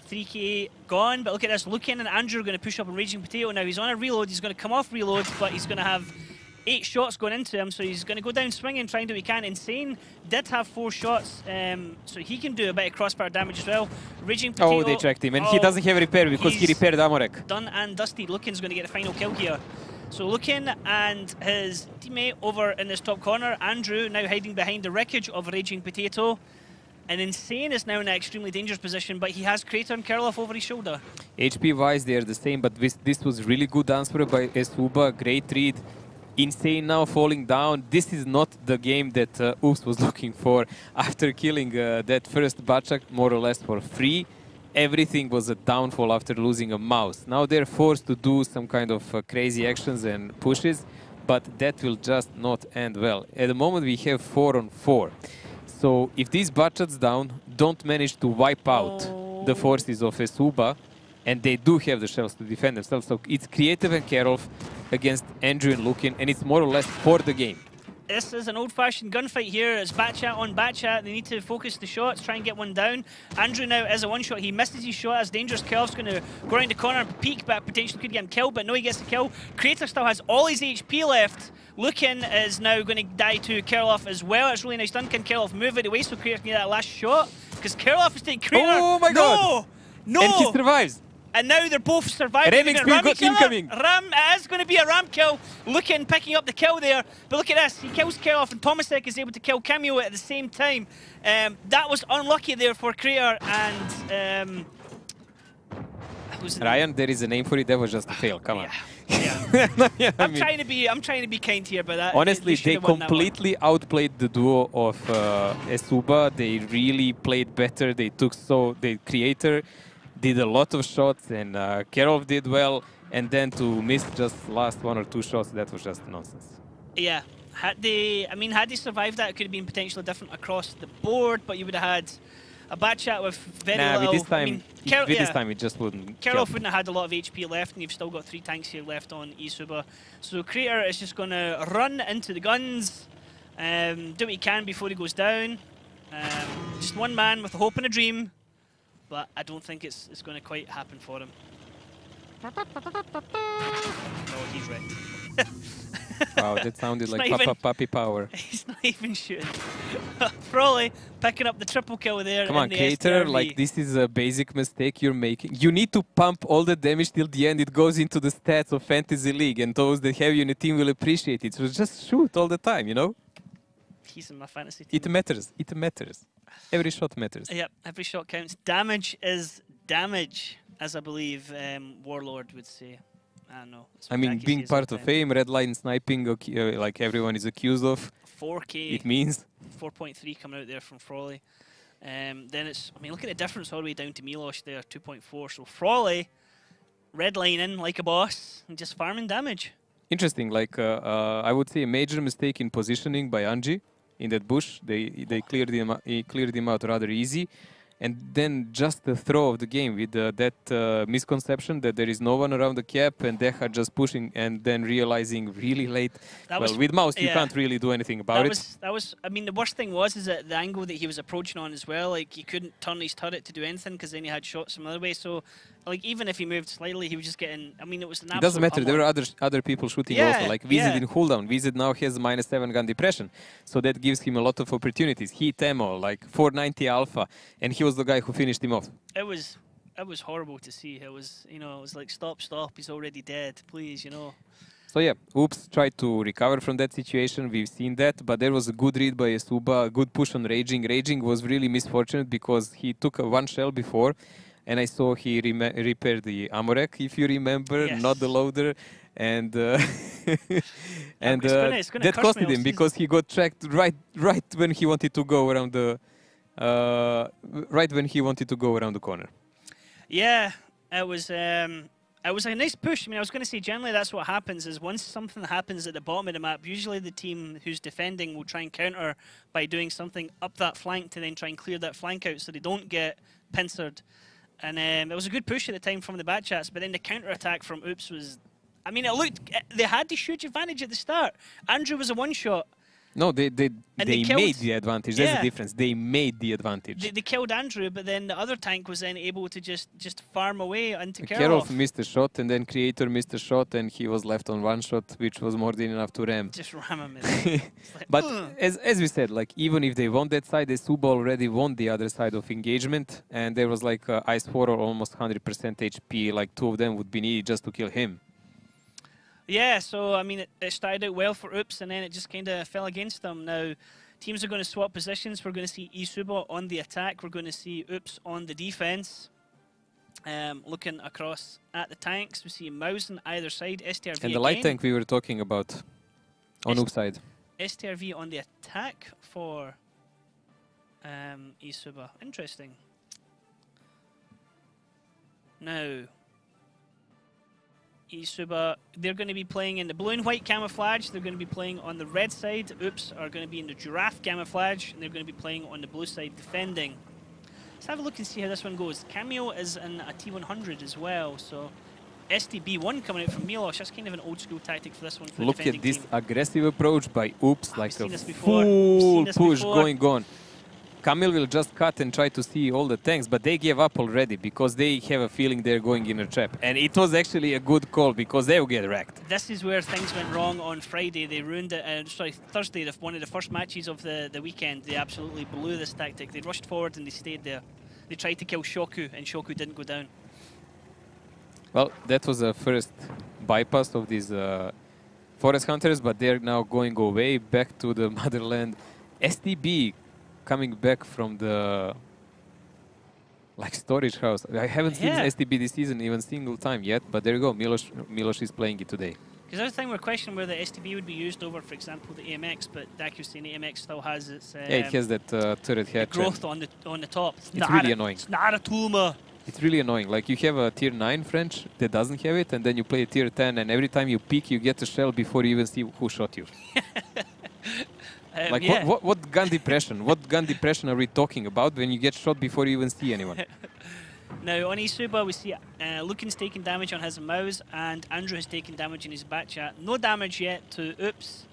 3k gone, but look at this. Lucan and Andrew are going to push up on Raging Potato. Now he's on a reload. He's going to come off reload, but he's going to have 8 shots going into him, so he's going to go down swinging, trying to do what he can. Insane did have 4 shots, so he can do a bit of crossbar damage as well. Raging Potato. Oh, they tracked him, and he doesn't have repair because he repaired Amorek. Done and dusted. Lucan's going to get the final kill here. So Lucan and his teammate over in this top corner, Andrew, now hiding behind the wreckage of Raging Potato. And Insane is now in an extremely dangerous position, but he has Crater and Karloff over his shoulder. HP-wise, they are the same, but this was really good answer by eSuba. Great read. Insane now falling down. This is not the game that Oops was looking for. After killing that first Bachak, more or less for free, everything was a downfall after losing a mouse. Now they're forced to do some kind of crazy actions and pushes, but that will just not end well. At the moment, we have 4 on 4. So if these Bachats down don't manage to wipe out the forces of eSuba, and they do have the shells to defend themselves, so it's Creative and Karolf against Andrew and Lukin, and it's more or less for the game. This is an old-fashioned gunfight here. It's Batchat on Batchat. They need to focus the shots, try and get one down. Andrew now is a one-shot. He misses his shot as dangerous. Karolf's going to go around the corner and peek, but potentially could get him killed, but no, he gets the kill. Creator still has all his HP left. Lukin is now going to die to Karloff as well. It's really nice done. Can Karloff move it away so Creator can get that last shot? Because Karloff is taking Creator. Oh my god! No! And he survives. And now they're both surviving. Ram incoming. Ram, it is going to be a Ram kill. Lukin picking up the kill there. But look at this. He kills Karloff and Tomasek is able to kill Cameo at the same time. That was unlucky there for Creator and... Ryan, there is a name for it. That was just a fail. Come on. Yeah. I'm trying to be kind here, but that, honestly, they completely outplayed the duo of eSuba. They really played better. They took the Creator did a lot of shots, and Karolf did well, and then to miss just last 1 or 2 shots, that was just nonsense. Yeah, had they survived that, it could have been potentially different across the board, but you would have had a Batchat with very little... With this time, it just wouldn't... Karolf wouldn't have had a lot of HP left, and you've still got 3 tanks here left on eSuba. So Creator is just going to run into the guns, do what he can before he goes down. Just one man with a hope and a dream. But I don't think it's going to quite happen for him. No, he's right. Wow, that sounded like puppy power. He's not even shooting. Frawley picking up the triple kill there. Come on, Creator, like this is a basic mistake you're making. You need to pump all the damage till the end. It goes into the stats of Fantasy League, and those that have you in the team will appreciate it. So just shoot all the time, you know? He's in my fantasy team. It matters. It matters. Every shot matters. Yep, every shot counts. Damage is damage, as I believe Warlord would say. I don't know. I mean, being part of fame, red line sniping, like everyone is accused of. 4K. It means 4.3 coming out there from Frawley. Then it's, I mean, look at the difference all the way down to Milosh there, 2.4. So Frawley, red lining like a boss, and just farming damage. Interesting. Like I would say a major mistake in positioning by Anji. In that bush, they cleared him out rather easy, and then just the throw of the game with that misconception that there is no one around the cap and Deha just pushing and then realizing really late. Well, with mouse you can't really do anything about it. That was. I mean, the worst thing was that the angle that he was approaching on as well. Like he couldn't turn his turret to do anything because then he had shots some other way. So like even if he moved slightly, he was just getting. I mean, it was an absolute. It doesn't matter. pummeling. There were other people shooting also. Like Visit in cooldown. Visit now has -7 gun depression, so that gives him a lot of opportunities. He Temo like 490 alpha, and he was the guy who finished him off. It was horrible to see. It was, you know, it was like stop, he's already dead. Please, you know. So yeah, Oops tried to recover from that situation. We've seen that, but there was a good read by eSuba, a good push on Raging. Raging was really misfortunate because he took one shell before, and I saw he repaired the Amorek, if you remember, not the loader, and and that costed him because he got tracked right when he wanted to go around the corner. Yeah, it was a nice push. I mean, I was going to say, generally that's what happens is once something happens at the bottom of the map, usually the team who's defending will try and counter by doing something up that flank to then try and clear that flank out so they don't get pincered. And it was a good push at the time from the back chats, but then the counter-attack from Oops was... I mean, it looked... They had the huge advantage at the start. Andrew was a one-shot. No, they made the advantage. That's the difference. They made the advantage. They killed Andrew, but then the other tank was then able to just farm away into Kerov missed a shot, and then Creator missed a shot, and he was left on one shot, which was more than enough to ram. Just ram him. Like, but as we said, like even if they won that side, eSuba already won the other side of engagement, and there was like Ice 4 or almost 100% HP. Like 2 of them would be needed just to kill him. Yeah, so, I mean, it started out well for Oops, and then it just kind of fell against them. Now, teams are going to swap positions. We're going to see eSuba on the attack. We're going to see Oops on the defense. Looking across at the tanks, we see Mouse on either side, STRV and the light tank we were talking about on Oops side. STRV on the attack for eSuba. Interesting. Now... eSuba, they're going to be playing in the blue and white camouflage. They're going to be playing on the red side. Oops are going to be in the giraffe camouflage, and they're going to be playing on the blue side defending. Let's have a look and see how this one goes. Cameo is in a T100 as well, so STB1 coming out from Milos. That's kind of an old school tactic for this one. For look the at this team. aggressive approach by Oops, like a full push going on. Camille will just cut and try to see all the tanks, but they gave up already because they have a feeling they're going in a trap. And it was actually a good call because they will get wrecked. This is where things went wrong on Friday. They ruined it. Sorry, Thursday, one of the first matches of the weekend. They absolutely blew this tactic. They rushed forward and they stayed there. They tried to kill Shoku, and Shoku didn't go down. Well, that was the first bypass of these forest hunters, but they're now going away back to the motherland. STB coming back from the storage house. I haven't seen STB this season even single time yet, but there you go. Milos is playing it today. Because the other thing we're questioning where the STB would be used over, for example, the AMX, but Daku's saying the AMX still has its it has that turret head growth on the top. It's really annoying. It's not a Tuma. It's really annoying. Like you have a tier 9 French that doesn't have it, and then you play a tier 10, and every time you peek, you get a shell before you even see who shot you. Like what gun depression? What gun depression are we talking about when you get shot before you even see anyone? Now on eSuba we see Lucan's taking damage on his mouse and Andrew has taken damage in his back chat. No damage yet to Oops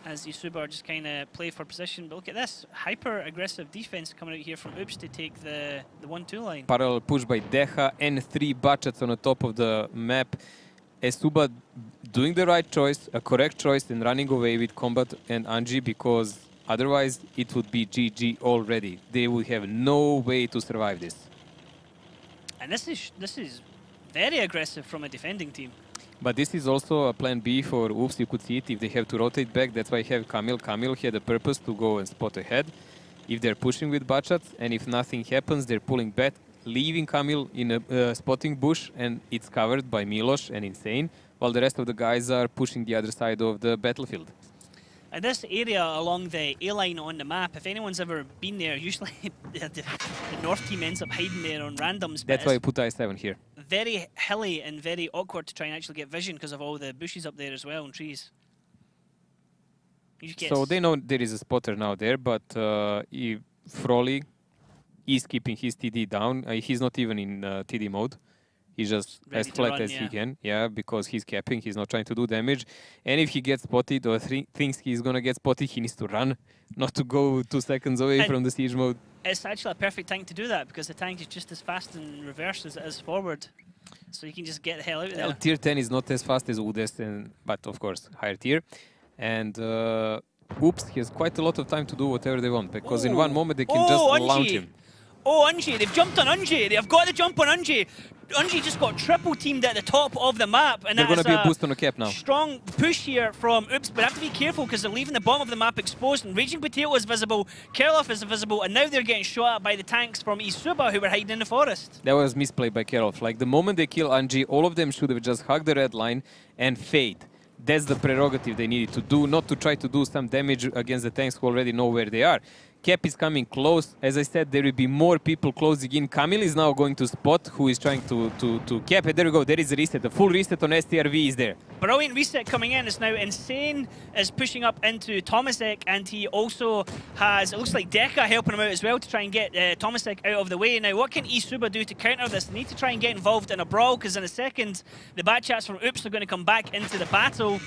as eSuba are just kind of play for position. But look at this, hyper aggressive defense coming out here from Oops to take the 1-2 line. Parallel push by Deha and 3 budgets on the top of the map. eSuba doing the right choice, a correct choice in running away with Combat and Anji, because otherwise it would be GG already. They would have no way to survive this. And this is very aggressive from a defending team. But this is also a plan B for Oops. You could see it if they have to rotate back. That's why I have Camille. Camille had a purpose to go and spot ahead. If they're pushing with Bachats and if nothing happens, they're pulling back, leaving Camille in a spotting bush, and it's covered by Milos and Insane, while the rest of the guys are pushing the other side of the battlefield. And this area along the A-line on the map, if anyone's ever been there, usually the North team ends up hiding there on randoms. That's why I put I7 here. Very hilly and very awkward to try and actually get vision because of all the bushes up there as well and trees. So they know there is a spotter now there, but Froley is keeping his TD down. He's not even in TD mode. He's just as flat as he can, because he's capping. He's not trying to do damage. And if he gets spotted or thinks he's going to get spotted, he needs to run, not to go 2 seconds away from the siege mode. it's actually a perfect tank to do that because the tank is just as fast in reverse as it is forward. So you can just get the hell out of there. Well, tier 10 is not as fast as Udest, but of course, higher tier. And Oops, he has quite a lot of time to do whatever they want because in one moment they can just launch him. Oh, Unji, they've jumped on Unji. They've got the jump on Unji. Unji just got triple teamed at the top of the map. And they're going to be a boost on the cap now. Strong push here from Oops, but have to be careful because they're leaving the bottom of the map exposed. And Raging Potato is visible, Kerloff is visible, and now they're getting shot at by the tanks from eSuba who were hiding in the forest. That was misplay by Kerloff. Like the moment they kill Unji, all of them should have just hugged the red line and fade. That's the prerogative they needed to do, not to try to do some damage against the tanks who already know where they are. Cap is coming close. As I said, there will be more people closing in. Camille is now going to spot who is trying to cap. And there we go. There is a reset. The full reset on STRV is there. Brilliant reset coming in. It's now Insane is pushing up into Tomasek, and he also has, it looks like Deka helping him out as well to try and get Tomasek out of the way. Now, what can eSuba do to counter this? They need to try and get involved in a brawl because in a second, the bad chats from Oops are going to come back into the battle.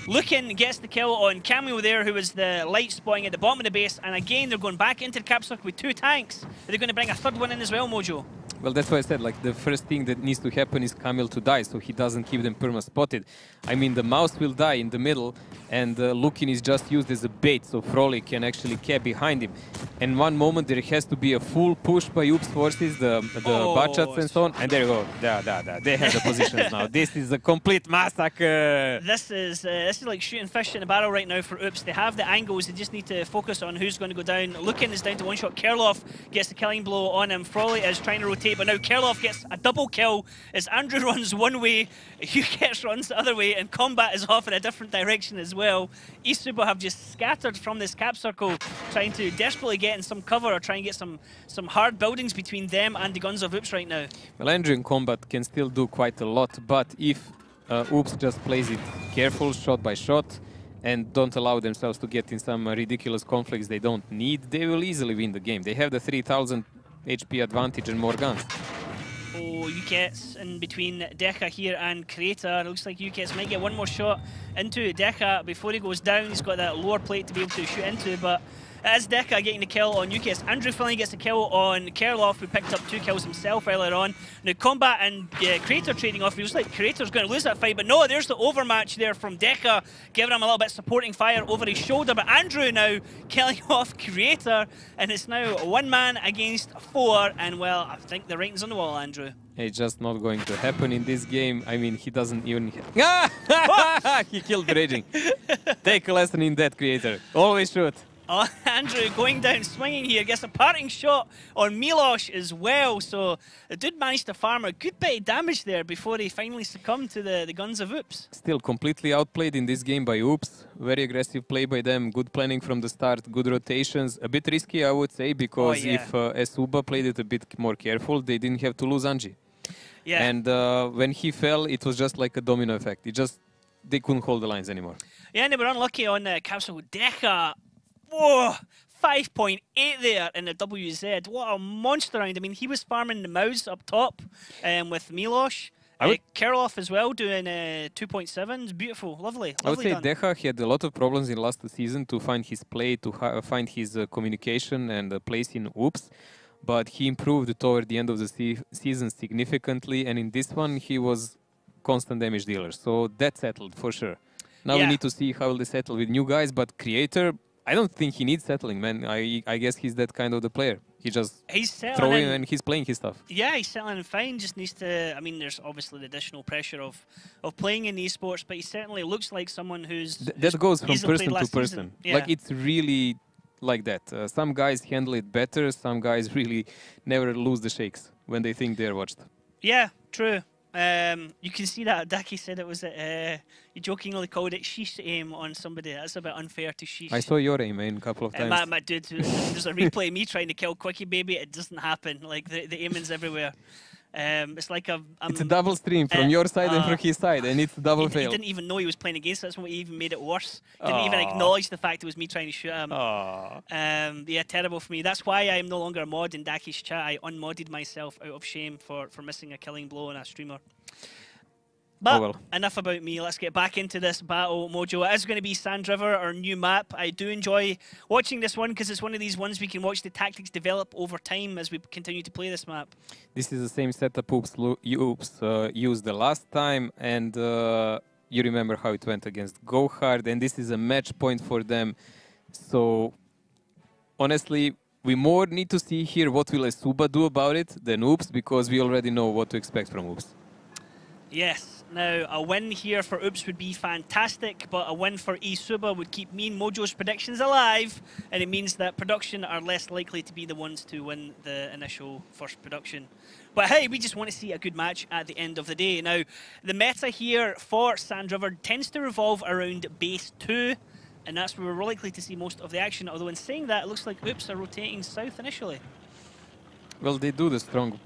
Lucan gets the kill on Cameo there, who was the light spotting at the bottom of the base, and again, they're going back into the cap circle with 2 tanks. They're going to bring a 3rd one in as well, Mojo. Well, that's why I said, like, the first thing that needs to happen is Camille to die, so he doesn't keep them perma-spotted. I mean, the mouse will die in the middle, and Lukin is just used as a bait, so Froley can actually cap behind him. And one moment, there has to be a full push by Oops forces, the Bachats and so on, and there you go. They have the positions now. This is a complete massacre. This is like shooting fish in a barrel right now for Oops. They have the angles, they just need to focus on who's going to go down. Lukin is down to 1-shot. Kerloff gets the killing blow on him. Froley is trying to rotate, but now Kerloff gets a double kill as Andrew runs one way, UKS runs the other way, and Combat is off in a different direction as well. eSuba have just scattered from this cap circle, trying to desperately get in some cover or try and get some hard buildings between them and the guns of Oops right now. Well, Andrew in Combat can still do quite a lot, but if Oops just plays it careful, shot by shot, and don't allow themselves to get in some ridiculous conflicts they don't need, they will easily win the game. They have the 3000 HP advantage and more guns. Oh, UKS in between Deka here and Creator. It looks like UKS might get one more shot into Deka before he goes down. He's got that lower plate to be able to shoot into, but it is Deka getting the kill on UKS. Andrew finally gets the kill on Kerloff, who picked up 2 kills himself earlier on. Now, Combat and Creator trading off. It looks like Creator's going to lose that fight, but no, there's the overmatch there from Deka, giving him a little bit supporting fire over his shoulder. But Andrew now killing off Creator, and it's now 1 man against 4. And well, I think the writing's on the wall, Andrew. It's just not going to happen in this game. I mean, he doesn't even... He killed Raging. Take a lesson in that, Creator. Always shoot. Oh, Andrew going down, swinging here, gets a parting shot on Milosh as well. So the dude managed to farm a good bit of damage there before he finally succumbed to the guns of Oops. Still completely outplayed in this game by Oops. Very aggressive play by them, good planning from the start, good rotations. A bit risky, I would say, because if eSuba played it a bit more careful, they didn't have to lose Anji. Yeah. And when he fell, it was just like a domino effect. They couldn't hold the lines anymore. Yeah, and they were unlucky on Capsule Deka. Whoa, 5.8 there in the WZ. What a monster round. I mean, he was farming the mouse up top with Milosh. Kerloff as well doing 2.7s. Beautiful, lovely. I would say done. Deha had a lot of problems in last season to find his play, to find his communication and place in Oops. But he improved toward the end of the season significantly. And in this one, he was constant damage dealer. So that settled for sure. Now we need to see how they settle with new guys. But Creator... I don't think he needs settling, man. I guess he's that kind of the player. He just throw in and he's playing his stuff. Yeah, he's settling in fine. Just needs to. I mean, there's obviously the additional pressure of playing in esports, but he certainly looks like someone who's that goes from person to person. Yeah. Like it's really like that. Some guys handle it better. Some guys really never lose the shakes when they think they're watched. Yeah, true. You can see that Daki said it was you jokingly called it sheesh aim on somebody. That's a bit unfair to sheesh. I saw your aim a couple of times. My dude, there's a replay of me trying to kill Quickie Baby. It doesn't happen. Like the aiming's everywhere. It's like it's a double stream from your side and from his side, and it's a double fail. He didn't even know he was playing against us. That's what even made it worse. Didn't even acknowledge the fact it was me trying to shoot him. Yeah, terrible for me. That's why I am no longer a mod in Daki's chat. I unmodded myself out of shame for missing a killing blow on a streamer. But Oh well. enough about me. Let's get back into this battle, Mojo. It is going to be Sand River, our new map. I do enjoy watching this one because it's one of these ones we can watch the tactics develop over time as we continue to play this map. This is the same setup Oops used the last time, and you remember how it went against Go Hard, and this is a match point for them. So, honestly, we more need to see here what will eSuba do about it than Oops, because we already know what to expect from Oops. Yes. Now, a win here for Oops would be fantastic, but a win for eSuba would keep me and Mojo's predictions alive, and it means that production are less likely to be the ones to win the initial first production. But hey, we just want to see a good match at the end of the day. Now, the meta here for Sand River tends to revolve around base 2, and that's where we're likely to see most of the action, although in saying that, it looks like Oops are rotating south initially. Well, they do the strong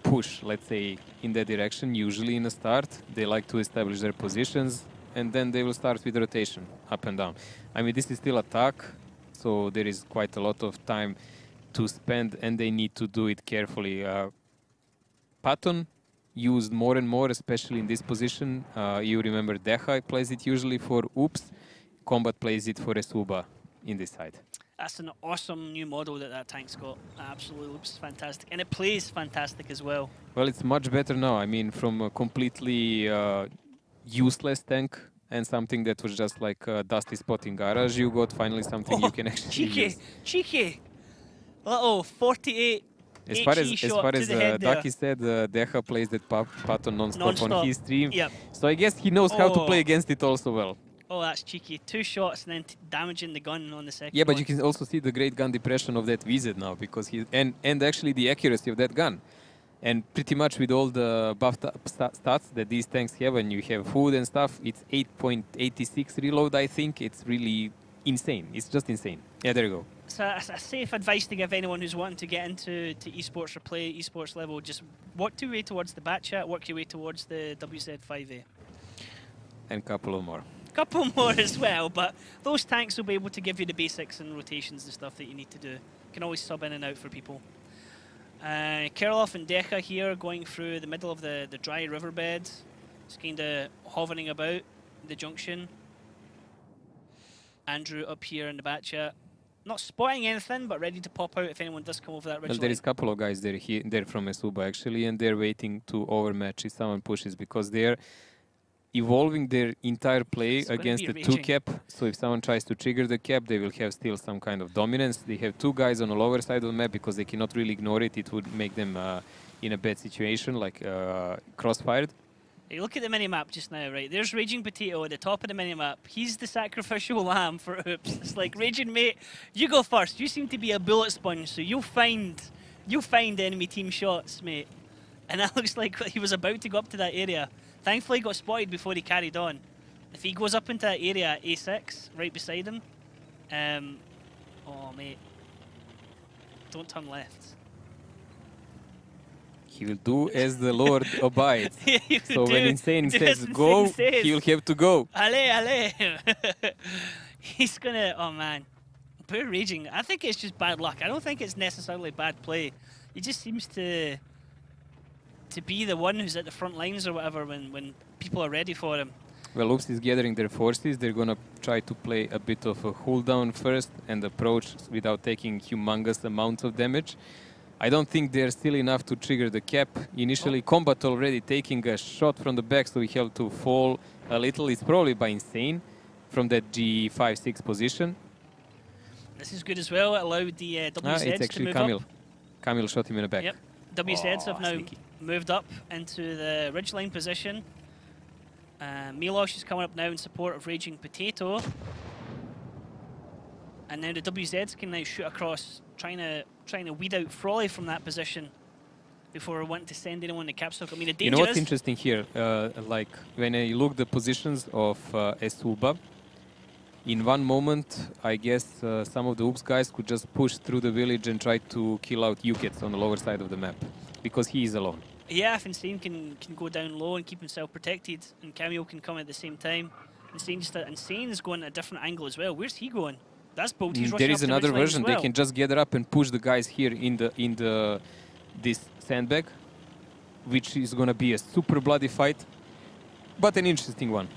push, let's say, in that direction. Usually in the start, they like to establish their positions, and then they will start with rotation, up and down. I mean, this is still attack, so there is quite a lot of time to spend, and they need to do it carefully. Patton used more and more, especially in this position. You remember Deha plays it usually for Oops. Combat plays it for eSuba in this side. That's an awesome new model that tank's got. Absolutely looks fantastic. And it plays fantastic as well. Well, it's much better now. I mean, from a completely useless tank and something that was just like a dusty spot in garage, you got finally something you can actually use. Cheeky! Uh-oh, 48 As far as Ducky said, Deha plays that Patton non-stop on his stream. Yep. So I guess he knows how to play against it also well. Oh, that's cheeky. 2 shots and then damaging the gun on the second Yeah, but one. you can also see the great gun depression of that VZ now, because and actually the accuracy of that gun. And pretty much with all the buff stats that these tanks have, and you have food and stuff, it's 8.86 reload, I think. It's really insane. It's just insane. Yeah, there you go. So a safe advice to give anyone who's wanting to get into esports or play esports level, just work your way towards the bat chat, work your way towards the WZ5A. And a couple of more. Couple more as well, but those tanks will be able to give you the basics and rotations and stuff that you need to do. You can always sub in and out for people. Kirloff and Deha here going through the middle of the dry riverbed. It's kind of hovering about the junction. Andrew up here in the bat chat. Not spotting anything, but ready to pop out if anyone does come over that ridge Well, there is a couple of guys there from eSuba actually, and they're waiting to overmatch if someone pushes, because they're evolving their entire play against the 2 cap. So if someone tries to trigger the cap, they will have still some kind of dominance. They have 2 guys on the lower side of the map because they cannot really ignore it. It would make them in a bad situation, like crossfired. Hey, look at the minimap just now, right? There's Raging Potato at the top of the minimap. He's the sacrificial lamb for Oops. It's like, Raging mate, you go first. You seem to be a bullet sponge, so you'll find enemy team shots, mate. And that looks like he was about to go up to that area. Thankfully, he got spotted before he carried on. If he goes up into that area, A6, right beside him, oh, mate, don't turn left. He will do as the Lord abides. So when Insane says go, he'll have to go. Allez, allez. He's gonna, oh man, poor Raging. I think it's just bad luck. I don't think it's necessarily bad play. He just seems to be the one who's at the front lines or whatever when people are ready for him. Well, Oops is gathering their forces. They're gonna try to play a bit of a hold down first and approach without taking humongous amounts of damage. I don't think they're still enough to trigger the cap. Initially, Combat already taking a shot from the back, so he have to fall a little. It's probably by Insane from that G5-6 position. This is good as well. It allowed the WZs it's actually to move Camille. up. Camille shot him in the back. Yep. WZs have now sneaky. moved up into the ridgeline position. Milosh is coming up now in support of Raging Potato. And now the WZs can now shoot across, trying to weed out Frawley from that position before wanting to send anyone to capstock. I mean, the danger You know what's interesting here? Like when I look the positions of eSuba, in one moment, I guess some of the Oops guys could just push through the village and try to kill out Ukets on the lower side of the map, because he is alone. Yeah, if Insane can go down low and keep himself protected, and Cameo can come at the same time. Insane is going at a different angle as well. Where's he going? That's bold. He's rushing There is up the another ridgeline as version. well. They can just gather up and push the guys here in this sandbag, which is gonna be a super bloody fight. But an interesting one.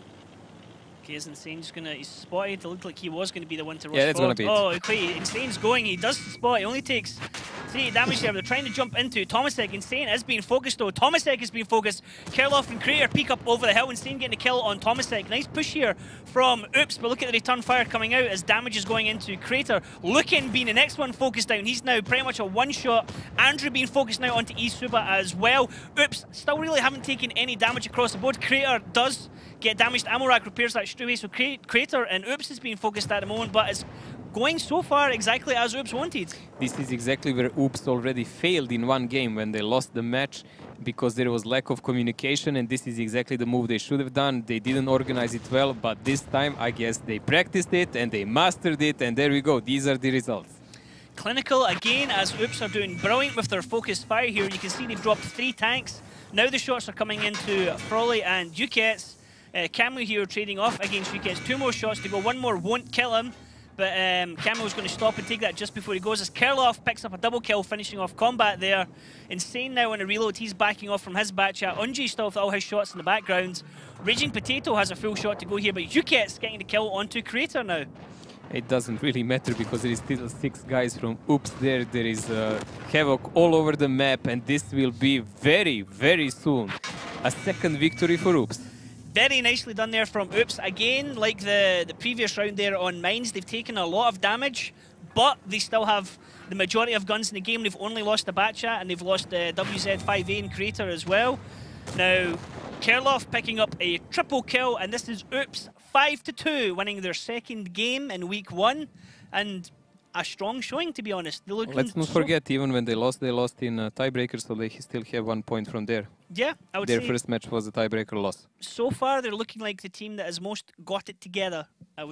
Okay, is Insane just gonna... He's spotted. It looked like he was gonna be the one to rush Yeah, that's gonna forward. be it. Oh, okay, Insane's going. He does spot. He only takes 3 damage there. They're trying to jump into Tomasek. Insane is being focused though. Tomasek is being focused. Kerloff and Crater peek up over the hill. Insane getting a kill on Tomasek. Nice push here from Oops, but look at the return fire coming out as damage is going into Crater. Looking being the next one focused down. He's now pretty much a one-shot. Andrew being focused now onto eSuba as well. Oops, still really haven't taken any damage across the board. Crater does get damaged. Ammo rack repairs that straight away. So Crater and Oops is being focused at the moment, but it's going so far exactly as Oops wanted. This is exactly where Oops already failed in one game when they lost the match because there was lack of communication, and this is exactly the move they should have done. They didn't organize it well, but this time I guess they practiced it and they mastered it, and there we go. These are the results. Clinical again as Oops are doing brilliant with their focused fire here. You can see they've dropped 3 tanks. Now the shots are coming into Frawley and Duquettes. Camu here trading off against Duquettes. 2 more shots to go. 1 more won't kill him. But Camu's going to stop and take that just before he goes as Kerloff picks up a double kill, finishing off combat there. Insane now on a reload. He's backing off from his back chat. Unji still with all his shots in the background. Raging Potato has a full shot to go here, but Duquette's getting the kill onto Crater now. It doesn't really matter because there is still 6 guys from Oops there. There is Havoc all over the map, and this will be very, very soon a second victory for Oops. Very nicely done there from Oops. Again, like the previous round there on Mines, they've taken a lot of damage, but they still have the majority of guns in the game. They've only lost the Batchat, and they've lost the WZ5A and Crater as well. Now, Kerloff picking up a triple kill, and this is Oops 5-2, winning their second game in week 1. And a strong showing, to be honest. Let's not forget, even when they lost in tiebreaker, so they still have 1 point from there. Yeah, I would say their first match was a tiebreaker loss. So far, they're looking like the team that has most got it together